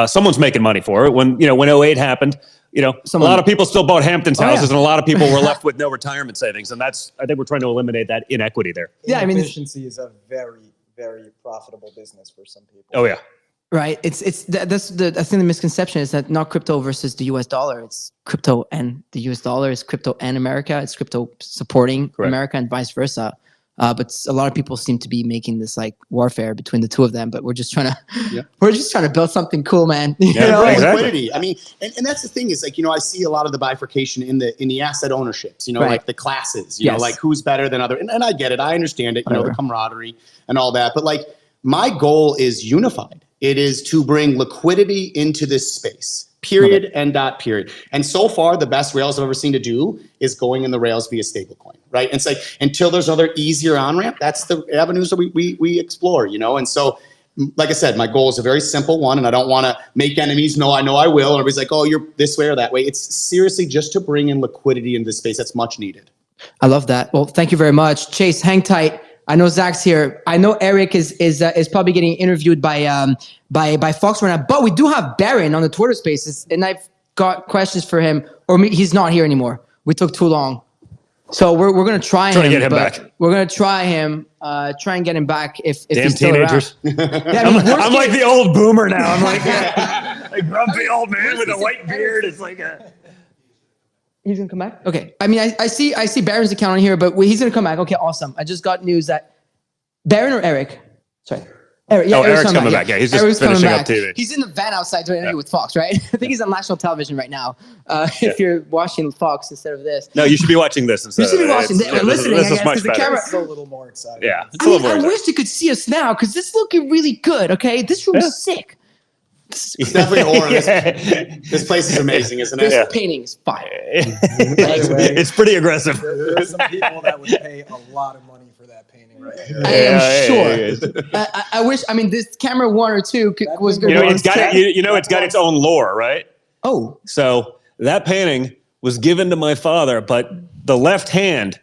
Someone's making money for it. When 08 happened. A lot of people still bought Hamptons houses, and a lot of people were left with no retirement savings. And I think we're trying to eliminate that inequity there. Yeah, I mean, efficiency is a very, very profitable business for some people. Oh yeah, right. I think the misconception is that not crypto versus the U.S. dollar. It's crypto and the U.S. dollar. It's crypto and America. It's crypto supporting America and vice versa. But a lot of people seem to be making this warfare between the two of them. But we're just trying to build something cool, man. Exactly. Liquidity. I mean, and that's the thing is I see a lot of the bifurcation in the asset ownerships. Like the classes. Like who's better than other. And I get it. I understand it. The camaraderie and all that. But my goal is unified. It is to bring liquidity into this space. Period. End dot. Period. And so far, the best Rails I've ever seen to do is going in the Rails via stablecoin, right? And it's until there's another easier on ramp, that's the avenues that we explore, And so, like I said, my goal is a very simple one, and I don't want to make enemies. No, I know I will. And everybody's like, oh, you're this way or that way. It's seriously just to bring in liquidity into this space that's much needed. I love that. Well, thank you very much, Chase. Hang tight. I know Zach's here. I know Eric is probably getting interviewed by Fox right now, but we do have Baron on the Twitter Spaces, and I've got questions for him. Or he's not here anymore. We took too long, so we're gonna try to get him back. We're gonna try and get him back if damn he's still teenagers. I'm like the old boomer now. I'm like a grumpy old man with a white beard. It's like a. He's gonna come back. Okay. I mean, I see Baron's account on here, but he's gonna come back. Okay, awesome. I just got news that Baron or Eric. Sorry, Eric. Yeah, Eric's coming back. Yeah, he's just finishing up TV. He's in the van outside doing an interview with Fox, right? I think he's on national television right now. If you're watching Fox instead of this, no, you should be watching this instead. You should be watching this or listening. This is much better. The camera's still a little more exciting. Yeah, I wish you could see us now because this is looking really good. Okay, this room is sick. It's definitely aura. This place is amazing, isn't it? This painting is fire. It's pretty aggressive. There are some people that would pay a lot of money for that painting right here. I am sure. I wish. I mean, this camera 1 or 2 was good. It's got its own lore, right? Oh, so that painting was given to my father, but the left hand